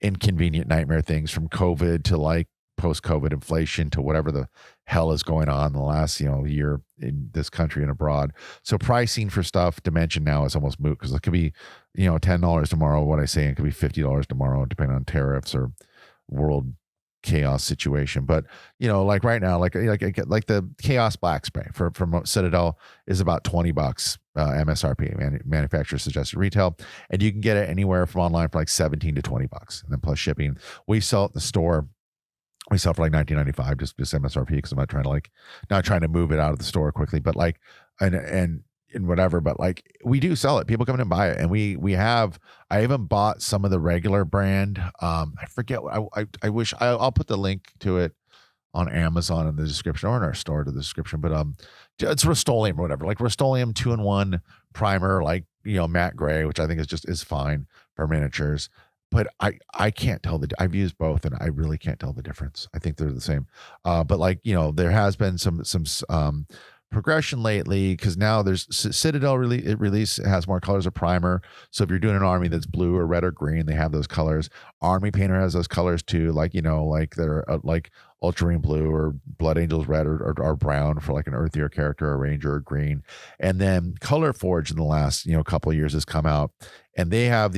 inconvenient nightmare things, from COVID to like post-COVID inflation to whatever the hell is going on in the last, year in this country and abroad. So pricing for stuff, dimension now is almost moot, because it could be, $10 tomorrow, what I say, and it could be $50 tomorrow, depending on tariffs or world chaos situation. But like right now, like the Chaos Black Spray from Citadel is about $20 MSRP, manufacturer suggested retail, and you can get it anywhere from online for like $17 to $20, and then plus shipping. We sell it in the store. We sell it for like $19.95, just MSRP, because I'm not trying to move it out of the store quickly. But like and whatever, but like we do sell it. People come in and buy it, and we have. I even bought some of the regular brand. I forget. I wish I'll put the link to it on Amazon in the description or in our store to the description. But it's Rust-Oleum or whatever, like Rust-Oleum 2-in-1 primer, like matte gray, which I think is fine for miniatures. But I can't tell I've used both and I really can't tell the difference. I think they're the same. But like there has been some progression lately because now there's Citadel release has more colors of primer. So if you're doing an army that's blue or red or green, they have those colors. Army Painter has those colors too, like like they're like Ultramarine blue or Blood Angels red or brown for like an earthier character, a ranger, or green. And then Color Forge in the last couple of years has come out, and they have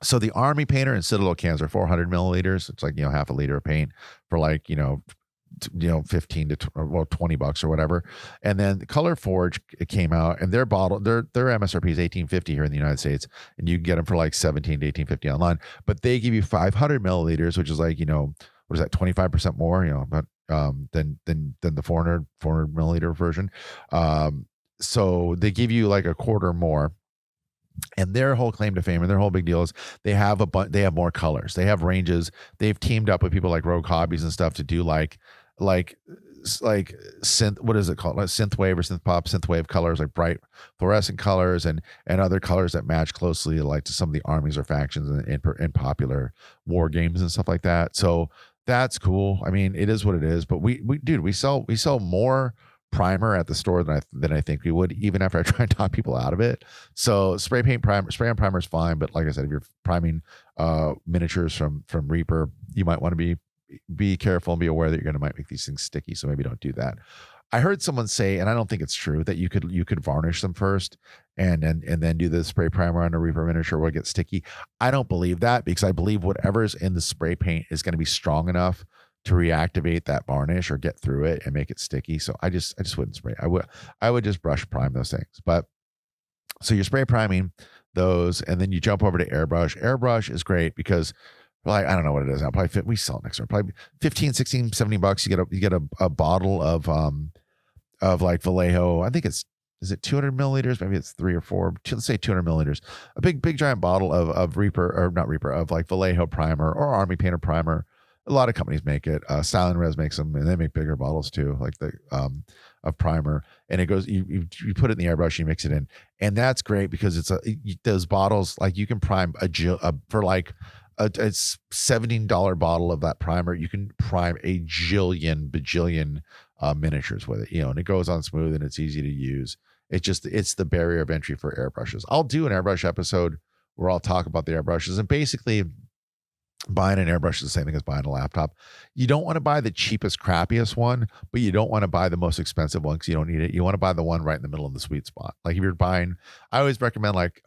so the Army Painter and Citadel cans are 400 milliliters. It's like half a liter of paint for like 15 to $20 or whatever. And then Color Forge came out, and their MSRP is $18.50 here in the United States, and you can get them for like $17 to $18.50 online. But they give you 500 milliliters, which is like what is that, 25% more than the 400 milliliter version. So they give you like a quarter more. And their whole claim to fame and their whole big deal is they have more colors. They have ranges. They've teamed up with people like Rogue Hobbies and stuff to do like synth, what is it called? Like synthwave or synth pop, synthwave colors, like bright fluorescent colors and other colors that match closely like to some of the armies or factions in popular war games and stuff like that. So that's cool. I mean, it is what it is, but we sell more primer at the store than I think we would, even after I try and talk people out of it. So spray on primer is fine, but like I said, if you're priming miniatures from Reaper, you might want to be careful and be aware that you're going to might make these things sticky. So maybe don't do that. I heard someone say, and I don't think it's true, that you could varnish them first and then do the spray primer on a Reaper miniature where it gets sticky. I don't believe that, because I believe whatever's in the spray paint is going to be strong enough to reactivate that varnish or get through it and make it sticky. So I just wouldn't spray. I would just brush prime those things. But so you're spray priming those, and then you jump over to airbrush. Airbrush is great because, like, I don't know what it is now. Probably we sell it next door. Probably 15, 16, 17 bucks. You get a bottle of like Vallejo. I think is it 200 milliliters? Maybe it's 3 or 4. Let's say 200 milliliters. A big giant bottle of Reaper, or not Reaper, of like Vallejo primer or Army Painter primer. A lot of companies make it. Silent Res makes them, and they make bigger bottles too, like the of primer. And it goes, you put it in the airbrush, you mix it in, and that's great because those bottles, like you can prime for like it's $17 bottle of that primer. You can prime a bajillion miniatures with it, and it goes on smooth and it's easy to use. It's the barrier of entry for airbrushes. I'll do an airbrush episode where I'll talk about the airbrushes, and basically, buying an airbrush is the same thing as buying a laptop. You don't want to buy the cheapest, crappiest one, but you don't want to buy the most expensive one because you don't need it. You want to buy the one right in the middle of the sweet spot. Like if you're buying, I always recommend like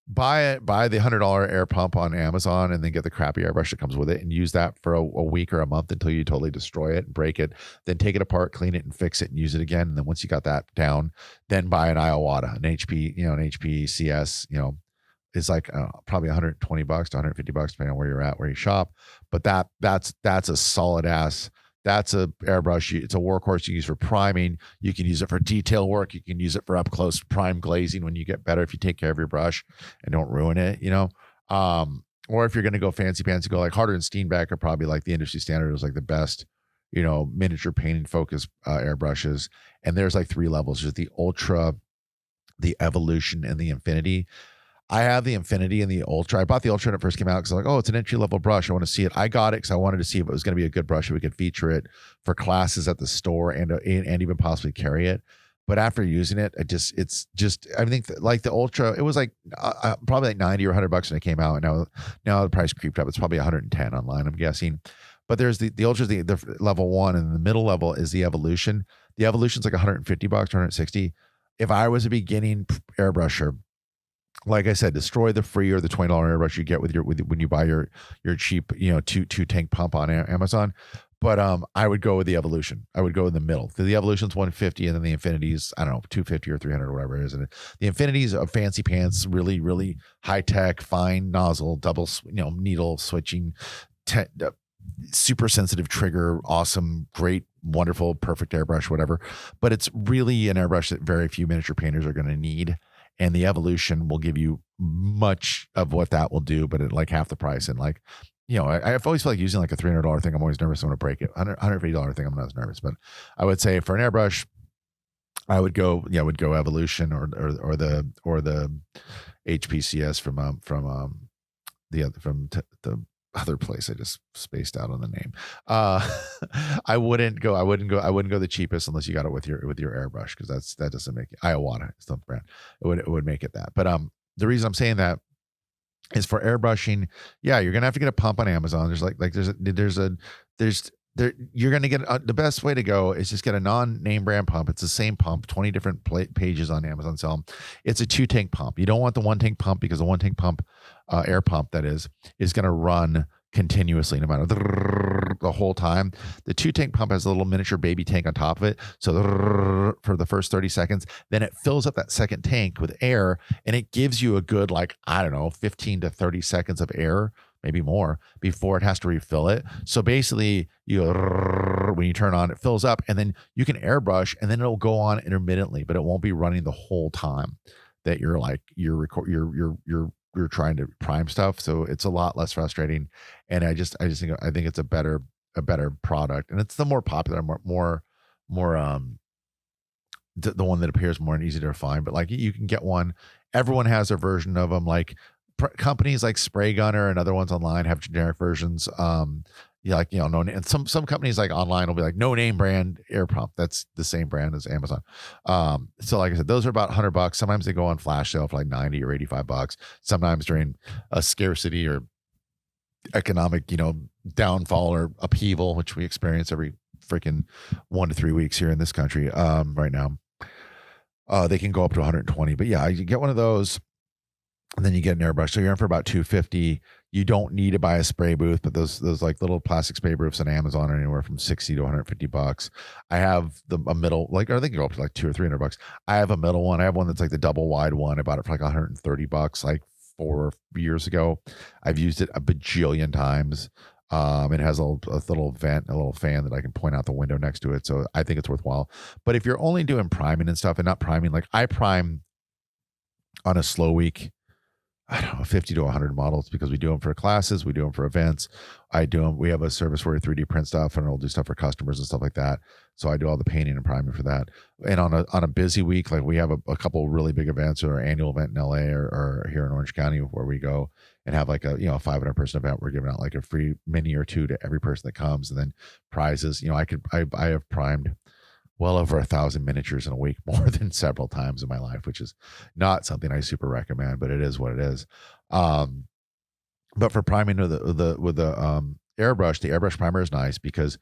buy the $100 air pump on Amazon and then get the crappy airbrush that comes with it and use that for a week or a month until you totally destroy it and break it. Then take it apart, clean it and fix it and use it again. And then once you got that down, then buy an Iowata, an HP CS, is like probably $120 to $150 depending on where you're at, where you shop. But that's a solid ass. That's a airbrush. It's a workhorse you use for priming. You can use it for detail work. You can use it for up close prime glazing when you get better, if you take care of your brush and don't ruin it, or if you're going to go fancy pants, go like Harder and Steenbeck are probably like the industry standard is like the best, miniature painting focused airbrushes. And there's like 3 levels. There's the Ultra, the Evolution, and the Infinity. I have the Infinity and the Ultra. I bought the Ultra when it first came out because I'm like, oh, it's an entry-level brush. I want to see it. I got it because I wanted to see if it was going to be a good brush, if we could feature it for classes at the store and even possibly carry it. But after using it, I think like the Ultra, it was like probably like $90 or $100 when it came out. And now the price creeped up. It's probably $110 online, I'm guessing. But there's the Ultra, the level 1, and the middle level is the Evolution. The Evolution's like $150, $160. If I was a beginning airbrusher, like I said, destroy the free or the $20 airbrush you get when you buy your cheap, two tank pump on Amazon. But I would go with the Evolution. I would go in the middle. The Evolution's $150, and then the Infinity's, I don't know, $250 or $300 or whatever it is. And the Infinity's a fancy pants, really, really high tech, fine nozzle, double, needle switching, super sensitive trigger, awesome, great wonderful, perfect airbrush, whatever. But it's really an airbrush that very few miniature painters are going to need. And the Evolution will give you much of what that will do, but at like half the price. And like, I've always felt like using like a $300 thing. I'm always nervous I'm going to break it. $150 thing, I'm not as nervous. But I would say for an airbrush, I would go Evolution or the HPCS from the other place. I just spaced out on the name. I wouldn't go the cheapest unless you got it with your airbrush, because that doesn't make it. Iowata is the brand. It would make it that. But the reason I'm saying that is for airbrushing. Yeah, you're gonna have to get a pump on Amazon. You're going to get the best way to go is just get a non-name brand pump. It's the same pump, 20 different pages on Amazon sell them. It's a 2-tank pump. You don't want the 1-tank pump, because the 1-tank pump, air pump that is going to run continuously no matter the whole time. The 2-tank pump has a little miniature baby tank on top of it. So for the first 30 seconds, then it fills up that second tank with air, and it gives you a good, 15 to 30 seconds of air, maybe more, before it has to refill it. So basically, when you turn on, it fills up, and then you can airbrush, and then it'll go on intermittently, but it won't be running the whole time that you're trying to prime stuff. So it's a lot less frustrating, and I think it's a better product, and it's the more popular, more the one that appears more and easy to find. But like, you can get one. Everyone has their version of them. Like companies like Spray Gunner and other ones online have generic versions. No, and some companies like online will be like no name brand air pump. That's the same brand as Amazon. So like I said, those are about $100. Sometimes they go on flash sale for like $90 or $85. Sometimes during a scarcity or economic, downfall or upheaval, which we experience every freaking 1 to 3 weeks here in this country right now. They can go up to 120. But yeah, you get one of those, and then you get an airbrush. So you're in for about $250. You don't need to buy a spray booth, but those like little plastic spray booths on Amazon are anywhere from $60 to $150. I have a middle, or they can go up to like $200 or $300. I have a middle one. I have one that's like the double wide one. I bought it for like $130 like 4 years ago. I've used it a bajillion times. It has a little vent, a little fan that I can point out the window next to it. So I think it's worthwhile. But if you're only doing priming and stuff and not priming, like I prime on a slow week, I don't know, 50 to 100 models, because we do them for classes, we do them for events. We have a service where we 3D print stuff, and I'll do stuff for customers and stuff like that. So I do all the painting and priming for that. And on a busy week, like we have a couple of really big events, or an annual event in LA or here in Orange County, where we go and have like a 500 person event. We're giving out like a free mini or two to every person that comes, and then prizes. I have primed well over 1,000 miniatures in a week, more than several times in my life, which is not something I super recommend, but it is what it is. But for priming with the airbrush, the airbrush primer is nice, because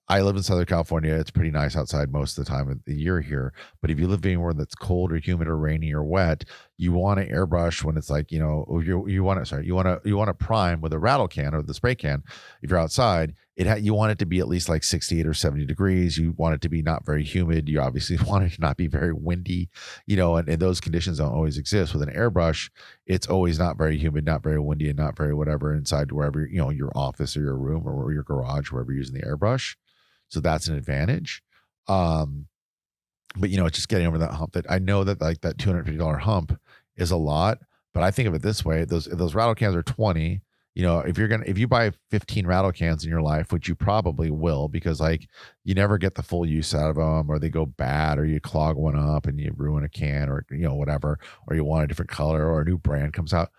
I live in Southern California. It's pretty nice outside most of the time of the year here. But if you live anywhere that's cold or humid or rainy or wet, you want to airbrush when it's like, you want to prime with a rattle can or the spray can. If you're outside, you want it to be at least like 68 or 70 degrees. You want it to be not very humid. You obviously want it to not be very windy, and those conditions don't always exist. With an airbrush, it's always not very humid, not very windy, and not very whatever inside wherever, your office or your room or your garage, wherever you're using the airbrush. So that's an advantage. But it's just getting over that hump. That I know that like that $250 hump is a lot, but I think of it this way: if those rattle cans are 20, if you buy 15 rattle cans in your life, which you probably will, because like you never get the full use out of them, or they go bad, or you clog one up and you ruin a can, or whatever, or you want a different color, or a new brand comes out.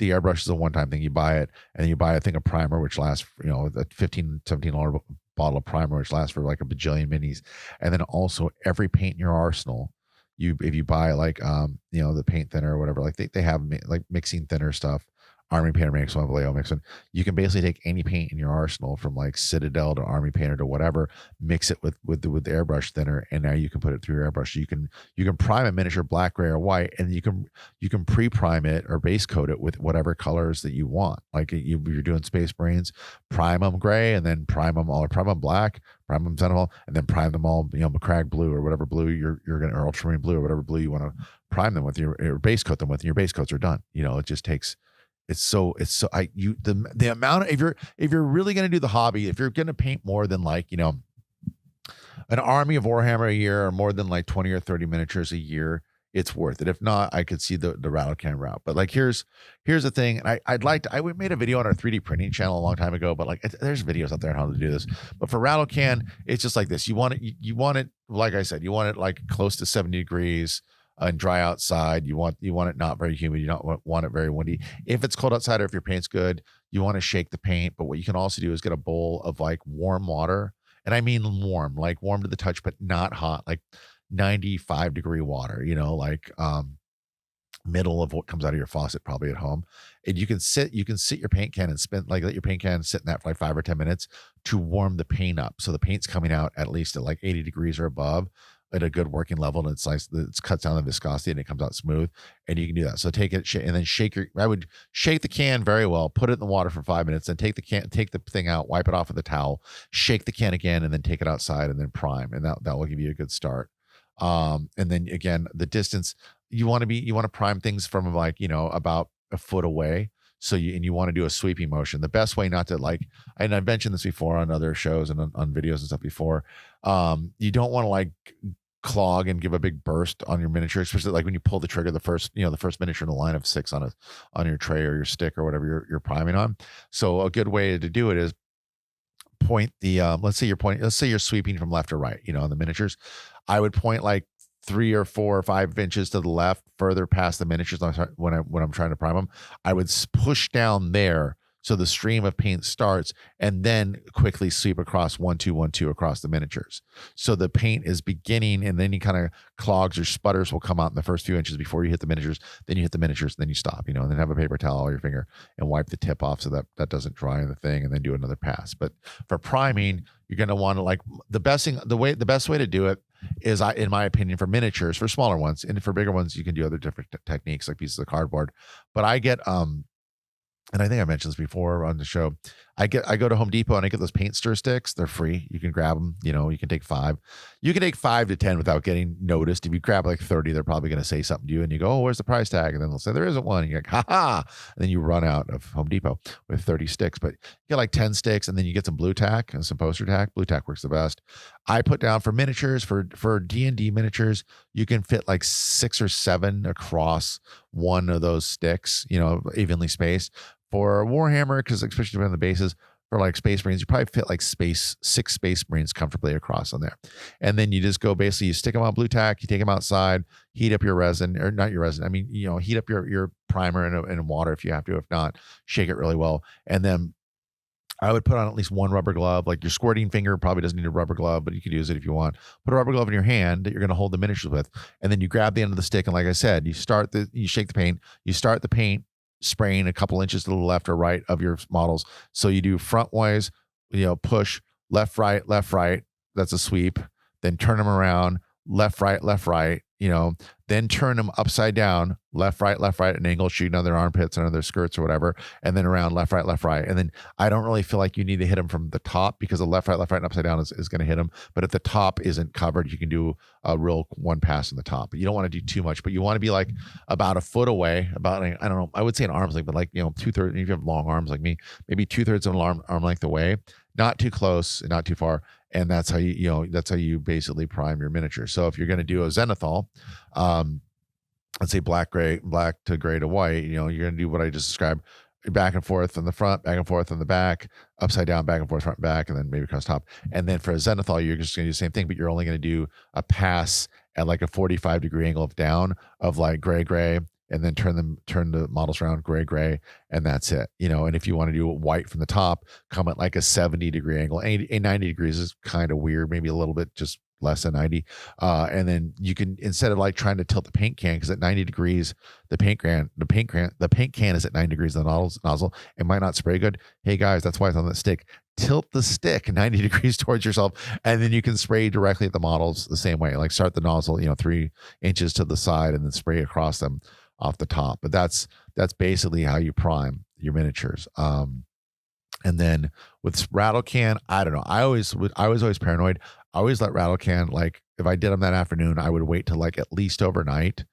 The airbrush is a one-time thing. You buy it, and then you buy a thing of primer, which lasts, a $15, $17 bottle of primer, which lasts for like a bajillion minis. And then also every paint in your arsenal, if you buy like, the paint thinner or whatever, like they have like mixing thinner stuff. Army Painter makes one, Vallejo makes one. You can basically take any paint in your arsenal, from like Citadel to Army Painter to whatever, mix it with the airbrush thinner, and now you can put it through your airbrush. You can prime a miniature black, gray, or white, and you can pre-prime it or base coat it with whatever colors that you want. Like you're doing Space Marines, prime them gray, and then prime them black, prime them Sentinel, and then prime them all, McCrag blue or whatever blue you're gonna, or Ultramarine blue or whatever blue you want to prime them with, or base coat them with, and your base coats are done. It just takes the amount of, if you're really going to do the hobby, if you're going to paint more than like, an army of Warhammer a year or more than like 20 or 30 miniatures a year, it's worth it. If not, I could see the rattle can route. But like, here's the thing. And I made a video on our 3D printing channel a long time ago, but like there's videos out there on how to do this. But for rattle can, it's just like this. You want it, like I said, you want it like close to 70 degrees and dry outside. You want it not very humid. You don't want it very windy. If it's cold outside or if your paint's good, you want to shake the paint. But what you can also do is get a bowl of like warm water. And I mean warm, like warm to the touch, but not hot, like 95-degree water, like middle of what comes out of your faucet, probably at home. And you can sit your paint can and let your paint can sit in that for like 5 or 10 minutes to warm the paint up. So the paint's coming out at least at like 80 degrees or above at a good working level, and it cuts down the viscosity and it comes out smooth, and you can do that. So take it and then I would shake the can very well, put it in the water for 5 minutes, then take the thing out, wipe it off with a towel, shake the can again, and then take it outside and then prime, and that will give you a good start. And then again, the distance you want to prime things from like, about a foot away. So you want to do a sweeping motion. The best way not to and I've mentioned this before on other shows and on videos and stuff before. You don't want to like clog and give a big burst on your miniature, especially like when you pull the trigger, the first miniature in a line of 6 on your tray or your stick or whatever you're priming on. So a good way to do it is point the, let's say you're sweeping from left to right, on the miniatures. I would point like 3 or 4 or 5 inches to the left, further past the miniatures when I'm trying to prime them. I would push down there so the stream of paint starts, and then quickly sweep across 1 2 1 2 across the miniatures. So the paint is beginning, and then you kind of clogs or sputters will come out in the first few inches before you hit the miniatures. Then you hit the miniatures, and then you stop, and then have a paper towel on your finger and wipe the tip off so that doesn't dry in the thing, and then do another pass. But for priming, you're going to want to the best way to do it is, in my opinion, for miniatures, for smaller ones, and for bigger ones, you can do other different techniques like pieces of cardboard. But I get and I think I mentioned this before on the show. I go to Home Depot and I get those paint stir sticks. They're free. You can grab them. You can take 5. You can take 5 to 10 without getting noticed. If you grab like 30, they're probably going to say something to you, and you go, "Oh, where's the price tag?" And then they'll say there isn't one. And you're like, "Ha ha!" And then you run out of Home Depot with 30 sticks. But you get like 10 sticks, and then you get some blue tack and some poster tack. Blue tack works the best. I put down for miniatures, for D&D miniatures, you can fit like 6 or 7 across one of those sticks, evenly spaced. For Warhammer, because especially on the bases, for like Space Marines, you probably fit like 6 Space Marines comfortably across on there. And then you just go, basically, you stick them on blue tack, you take them outside, heat up your resin, or not your resin, I mean, heat up your primer in water if you have to. If not, shake it really well. And then I would put on at least one rubber glove. Like your squirting finger probably doesn't need a rubber glove, but you could use it if you want. Put a rubber glove in your hand that you're going to hold the miniatures with. And then you grab the end of the stick. And like I said, you shake the paint, you start the paint spraying a couple inches to the left or right of your models. So you do frontwise, push left, right. That's a sweep. Then turn them around, left, right. Then turn them upside down, left, right, an angle, shooting on their armpits and on their skirts or whatever. And then around left, right. And then I don't really feel like you need to hit them from the top, because the left, right, and upside down is going to hit them. But if the top isn't covered, you can do a real one pass on the top. But you don't want to do too much, but you want to be like about a foot away, about, I don't know, I would say an arm's length, but like, 2/3, if you have long arms like me, maybe 2/3 of an arm length away, not too close and not too far. And that's how you basically prime your miniature. So if you're going to do a zenithal, let's say black to gray to white, you're going to do what I just described: back and forth on the front, back and forth on the back, upside down, back and forth, front and back, and then maybe across top. And then for a zenithal, you're just going to do the same thing, but you're only going to do a pass at like a 45-degree angle of down, of like gray, and then turn the models around gray, and that's it. And if you want to do white from the top, come at like a 70-degree angle. A 90 degrees is kind of weird, maybe a little bit just less than 90. And then you can, instead of like trying to tilt the paint can, because at 90 degrees, the paint can is at 90 degrees of the nozzle. It might not spray good. Hey guys, that's why it's on that stick. Tilt the stick 90 degrees towards yourself, and then you can spray directly at the models the same way. Like start the nozzle, 3 inches to the side, and then spray across them off the top. But that's basically how you prime your miniatures. And then with rattle can, I don't know. I was always paranoid. I always let rattle can, like if I did them that afternoon, I would wait till like at least overnight,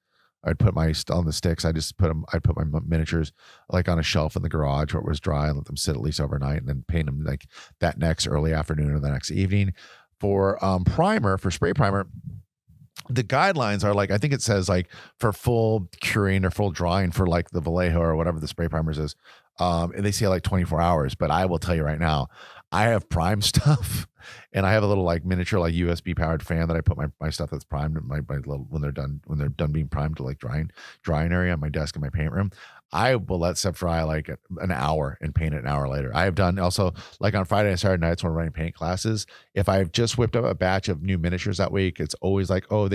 I'd put on the sticks. I'd put my miniatures like on a shelf in the garage where it was dry and let them sit at least overnight, and then paint them like that next early afternoon or the next evening. For spray primer, the guidelines are like, I think it says like for full curing or full drying for like the Vallejo or whatever the spray primers is, and they say like 24 hours. But I will tell you right now, I have prime stuff, and I have a little like miniature like USB powered fan that I put my stuff that's primed in my little when they're done being primed to like drying area on my desk in my paint room. I will let stuff dry like an hour and paint it an hour later. I have done also like on Friday and Saturday nights when we're running paint classes. If I've just whipped up a batch of new miniatures that week, it's always like, oh,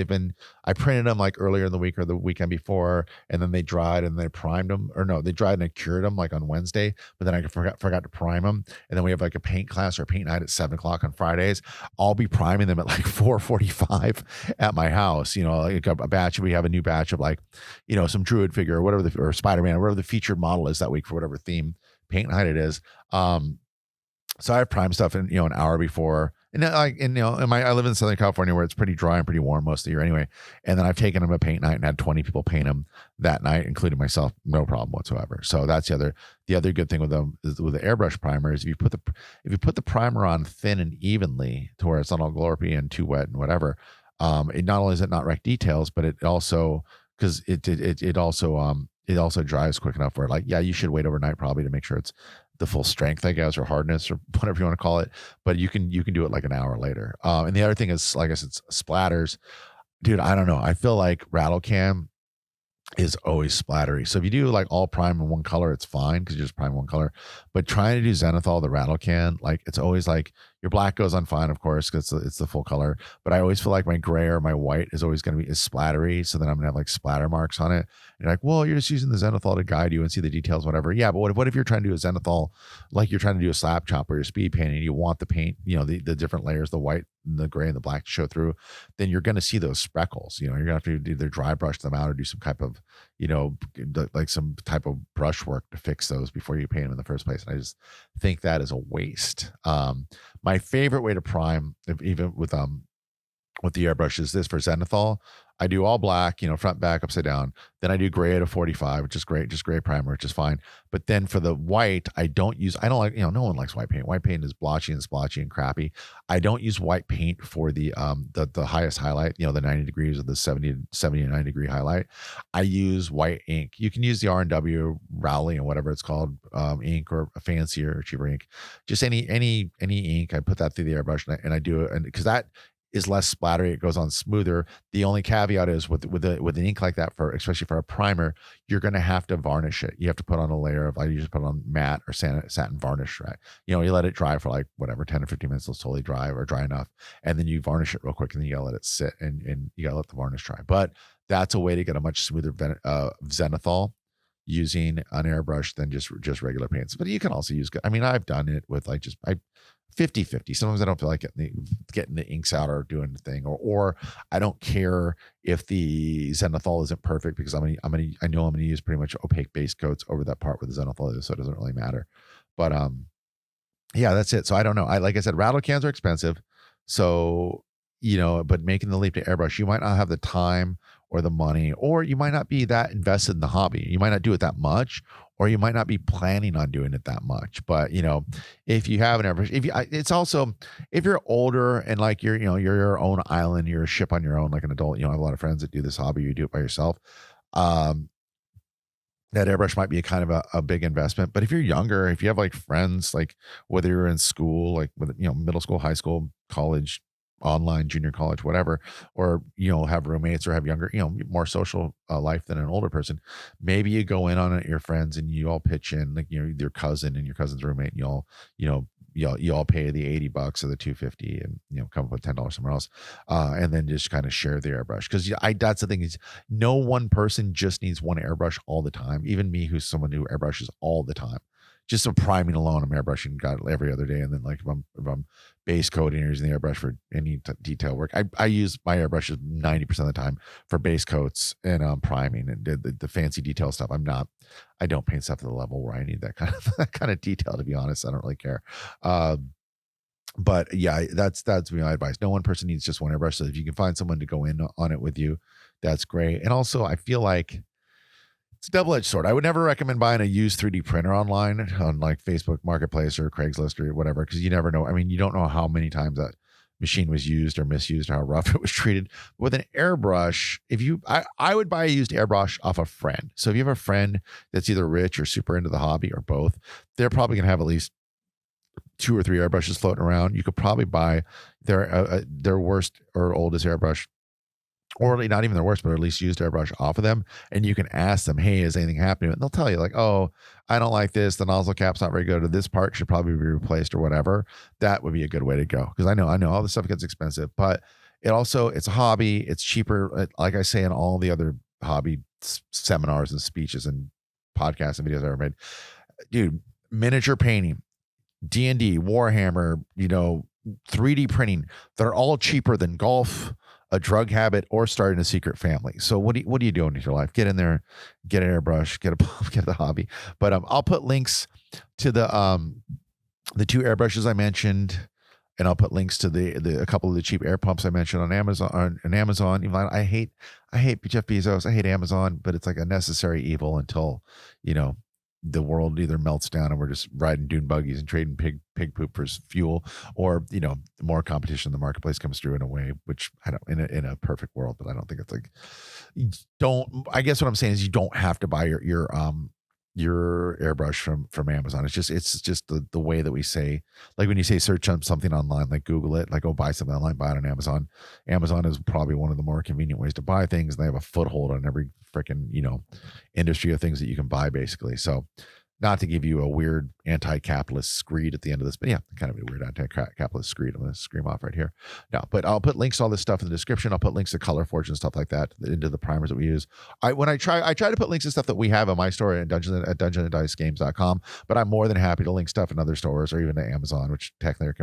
I printed them like earlier in the week or the weekend before, and then they dried and they primed them, or no, they dried and I cured them like on Wednesday, but then I forgot to prime them. And then we have like a paint class or a paint night at 7:00 on Fridays. I'll be priming them at like 4:45 at my house. Like a batch. We have a new batch of like, some druid figure or whatever, or Spider-Man, or whatever the featured model is that week for whatever theme paint night it is. So I have prime stuff in, an hour before, and I live in Southern California where it's pretty dry and pretty warm most of the year anyway. And then I've taken them to paint night and had 20 people paint them that night, including myself, no problem whatsoever. So that's the other good thing with them is with the airbrush primer is if you put the primer on thin and evenly to where it's not all glorpy and too wet and whatever, it not only does it not wreck details, but it also, because it also dries quick enough where like, yeah, you should wait overnight probably to make sure it's the full strength, I guess, or hardness or whatever you want to call it. But you can do it like an hour later. And the other thing is, like I said, splatters. Dude, I don't know. I feel like rattle can is always splattery. So if you do like all prime in one color, it's fine because you just prime one color. But trying to do zenithal, the rattle can, like it's always like your black goes on fine, of course, because it's the full color. But I always feel like my gray or my white is always going to be splattery. So then I'm going to have like splatter marks on it. And you're like, well, you're just using the zenithal to guide you and see the details, whatever. Yeah, but what if you're trying to do a zenithal, like you're trying to do a slap chop or your speed painting, you want the paint, the different layers, the white and the gray and the black to show through, then you're going to see those speckles. You're going to have to either dry brush them out or do some type of, like some type of brush work to fix those before you paint them in the first place. And I just think that is a waste. My favorite way to prime, even with the airbrush, is this for zenithal. I do all black, front, back, upside down. Then I do gray at a 45, which is great, just gray primer, which is fine. But then for the white, I don't like, no one likes white paint. White paint is blotchy and splotchy and crappy. I don't use white paint for the highest highlight, the 90 degrees or the 70 and 90 degree highlight. I use white ink. You can use the R&W Rowley and whatever it's called, ink, or a fancier, cheaper ink. Just any ink. I put that through the airbrush and I do it, and because that is less splattery, it goes on smoother. The only caveat is with an ink like that, especially for a primer, you're going to have to varnish it. You have to put on a layer of, you just put on matte or satin varnish, right? You let it dry for like whatever 10 or 15 minutes till it's totally dry or dry enough, and then you varnish it real quick, and then you gotta let it sit and you gotta let the varnish dry. But that's a way to get a much smoother zenithal using an airbrush than just regular paints. But you can also use, I've done it with like 50-50. Sometimes I don't feel like getting the inks out or doing the thing, or I don't care if the zenithal isn't perfect because I know I'm gonna use pretty much opaque base coats over that part where the zenithal is, so it doesn't really matter. But yeah, that's it. So I don't know. Like I said, rattle cans are expensive. So but making the leap to airbrush, you might not have the time or the money, or you might not be that invested in the hobby. You might not do it that much, or you might not be planning on doing it that much. But if you have an airbrush, it's also, if you're older and like you're your own island, you're a ship on your own, like an adult, I have a lot of friends that do this hobby, you do it by yourself. That airbrush might be a kind of a big investment. But if you're younger, if you have like friends, like whether you're in school, like with middle school, high school, college, online, junior college, whatever, or have roommates or have younger, more social life than an older person, maybe you go in on it, your friends, and you all pitch in, like your cousin and your cousin's roommate, and you all pay the $80 or the $250 and come up with $10 somewhere else, and then just kind of share the airbrush. Because that's the thing, is no one person just needs one airbrush all the time. Even me, who's someone who airbrushes all the time, just a priming alone, I'm airbrushing every other day. And then like if I'm base coating or using the airbrush for any detail work, I use my airbrushes 90% of the time for base coats and priming and the fancy detail stuff. I don't paint stuff to the level where I need that kind of detail, to be honest. I don't really care. But yeah, that's my advice. No one person needs just one airbrush. So if you can find someone to go in on it with you, that's great. And also, I feel like it's a double-edged sword. I would never recommend buying a used 3D printer online on like Facebook Marketplace or Craigslist or whatever, because you never know. I mean, you don't know how many times that machine was used or misused, or how rough it was treated. With an airbrush, I would buy a used airbrush off a friend. So if you have a friend that's either rich or super into the hobby or both, they're probably gonna have at least 2 or 3 airbrushes floating around. You could probably buy their worst or oldest airbrush, or not even their worst, but at least used airbrush off of them. And you can ask them, hey, is anything happening? And they'll tell you like, oh, I don't like this. The nozzle cap's not very good, or this part should probably be replaced, or whatever. That would be a good way to go. Because I know all this stuff gets expensive, but it's a hobby. It's cheaper. Like I say in all the other hobby seminars and speeches and podcasts and videos I've ever made, dude, miniature painting, D&D, Warhammer, 3D printing, they're all cheaper than golf, a drug habit, or starting a secret family. So what are you doing with your life? Get in there, get an airbrush, get the hobby. But I'll put links to the 2 airbrushes I mentioned, and I'll put links to a couple of the cheap air pumps I mentioned on Amazon. Even though I hate Jeff Bezos, I hate Amazon, but it's like a necessary evil until the world either melts down and we're just riding dune buggies and trading pig poop for fuel, or more competition in the marketplace comes through in a way which I don't, in a perfect world, but I don't think it's like, I guess what I'm saying is you don't have to buy your airbrush from Amazon. It's just the way that we say, like when you say search on something online, like Google it, like, oh, buy something online, buy it on Amazon. Amazon is probably one of the more convenient ways to buy things. They have a foothold on every freaking industry of things that you can buy, basically. So not to give you a weird anti-capitalist screed at the end of this, but yeah, kind of a weird anti-capitalist screed. I'm going to scream off right here. No, but I'll put links to all this stuff in the description. I'll put links to Color Forge and stuff like that into the primers that we use. I try to put links to stuff that we have on my store at dungeonanddicegames.com, but I'm more than happy to link stuff in other stores, or even to Amazon, which technically are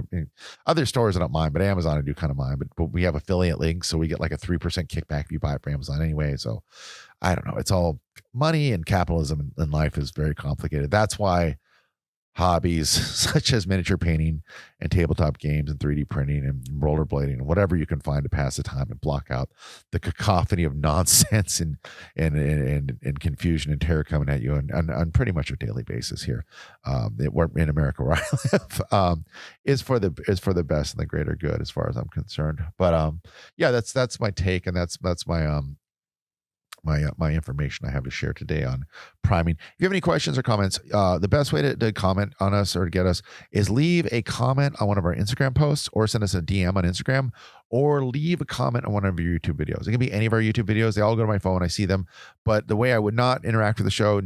other stores I don't mind, but Amazon I do kind of mind. But we have affiliate links, so we get like a 3% kickback if you buy it from Amazon anyway. So I don't know. It's all money, and capitalism in life is very complicated. That's why hobbies such as miniature painting and tabletop games and 3D printing and rollerblading and whatever you can find to pass the time and block out the cacophony of nonsense and confusion and terror coming at you on pretty much a daily basis here, in America where I live, is for the best and the greater good as far as I'm concerned. But yeah, that's my take, and that's my my information I have to share today on priming. If you have any questions or comments, the best way to comment on us or to get us is leave a comment on one of our Instagram posts, or send us a DM on Instagram, or leave a comment on one of your YouTube videos. It can be any of our YouTube videos. They all go to my phone. I see them. But the way I would not interact with the show,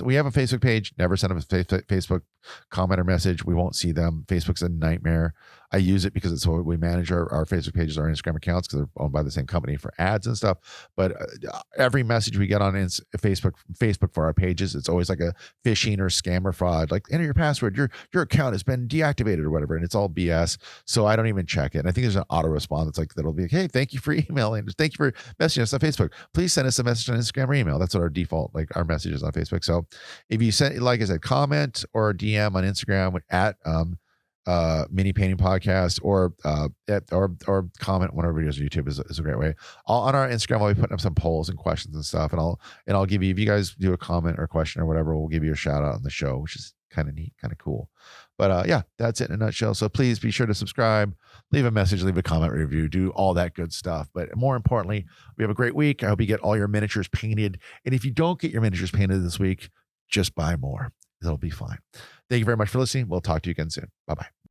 we have a Facebook page. Never send them a Facebook comment or message. We won't see them. Facebook's a nightmare. I use it because it's how we manage our Facebook pages, our Instagram accounts, because they're owned by the same company for ads and stuff. But every message we get on Facebook for our pages, it's always like a phishing or scam or fraud. Like, enter your password. Your account has been deactivated or whatever, and it's all BS. So I don't even check it. And I think there's an auto response that's like, that'll be like, hey, thank you for emailing. Thank you for messaging us on Facebook. Please send us a message on Instagram or email. That's what our default, like our messages on Facebook. So if you send, like I said, comment or DM on Instagram at mini painting podcast, or comment one of our videos on YouTube is a great way. On our Instagram, I'll be putting up some polls and questions and stuff, and I'll give you, if you guys do a comment or question or whatever, we'll give you a shout out on the show, which is kind of neat, kind of cool. But yeah, that's it in a nutshell. So please be sure to subscribe, leave a message, leave a comment, review, do all that good stuff. But more importantly, we have a great week. I hope you get all your miniatures painted. And if you don't get your miniatures painted this week, just buy more. It'll be fine. Thank you very much for listening. We'll talk to you again soon. Bye-bye.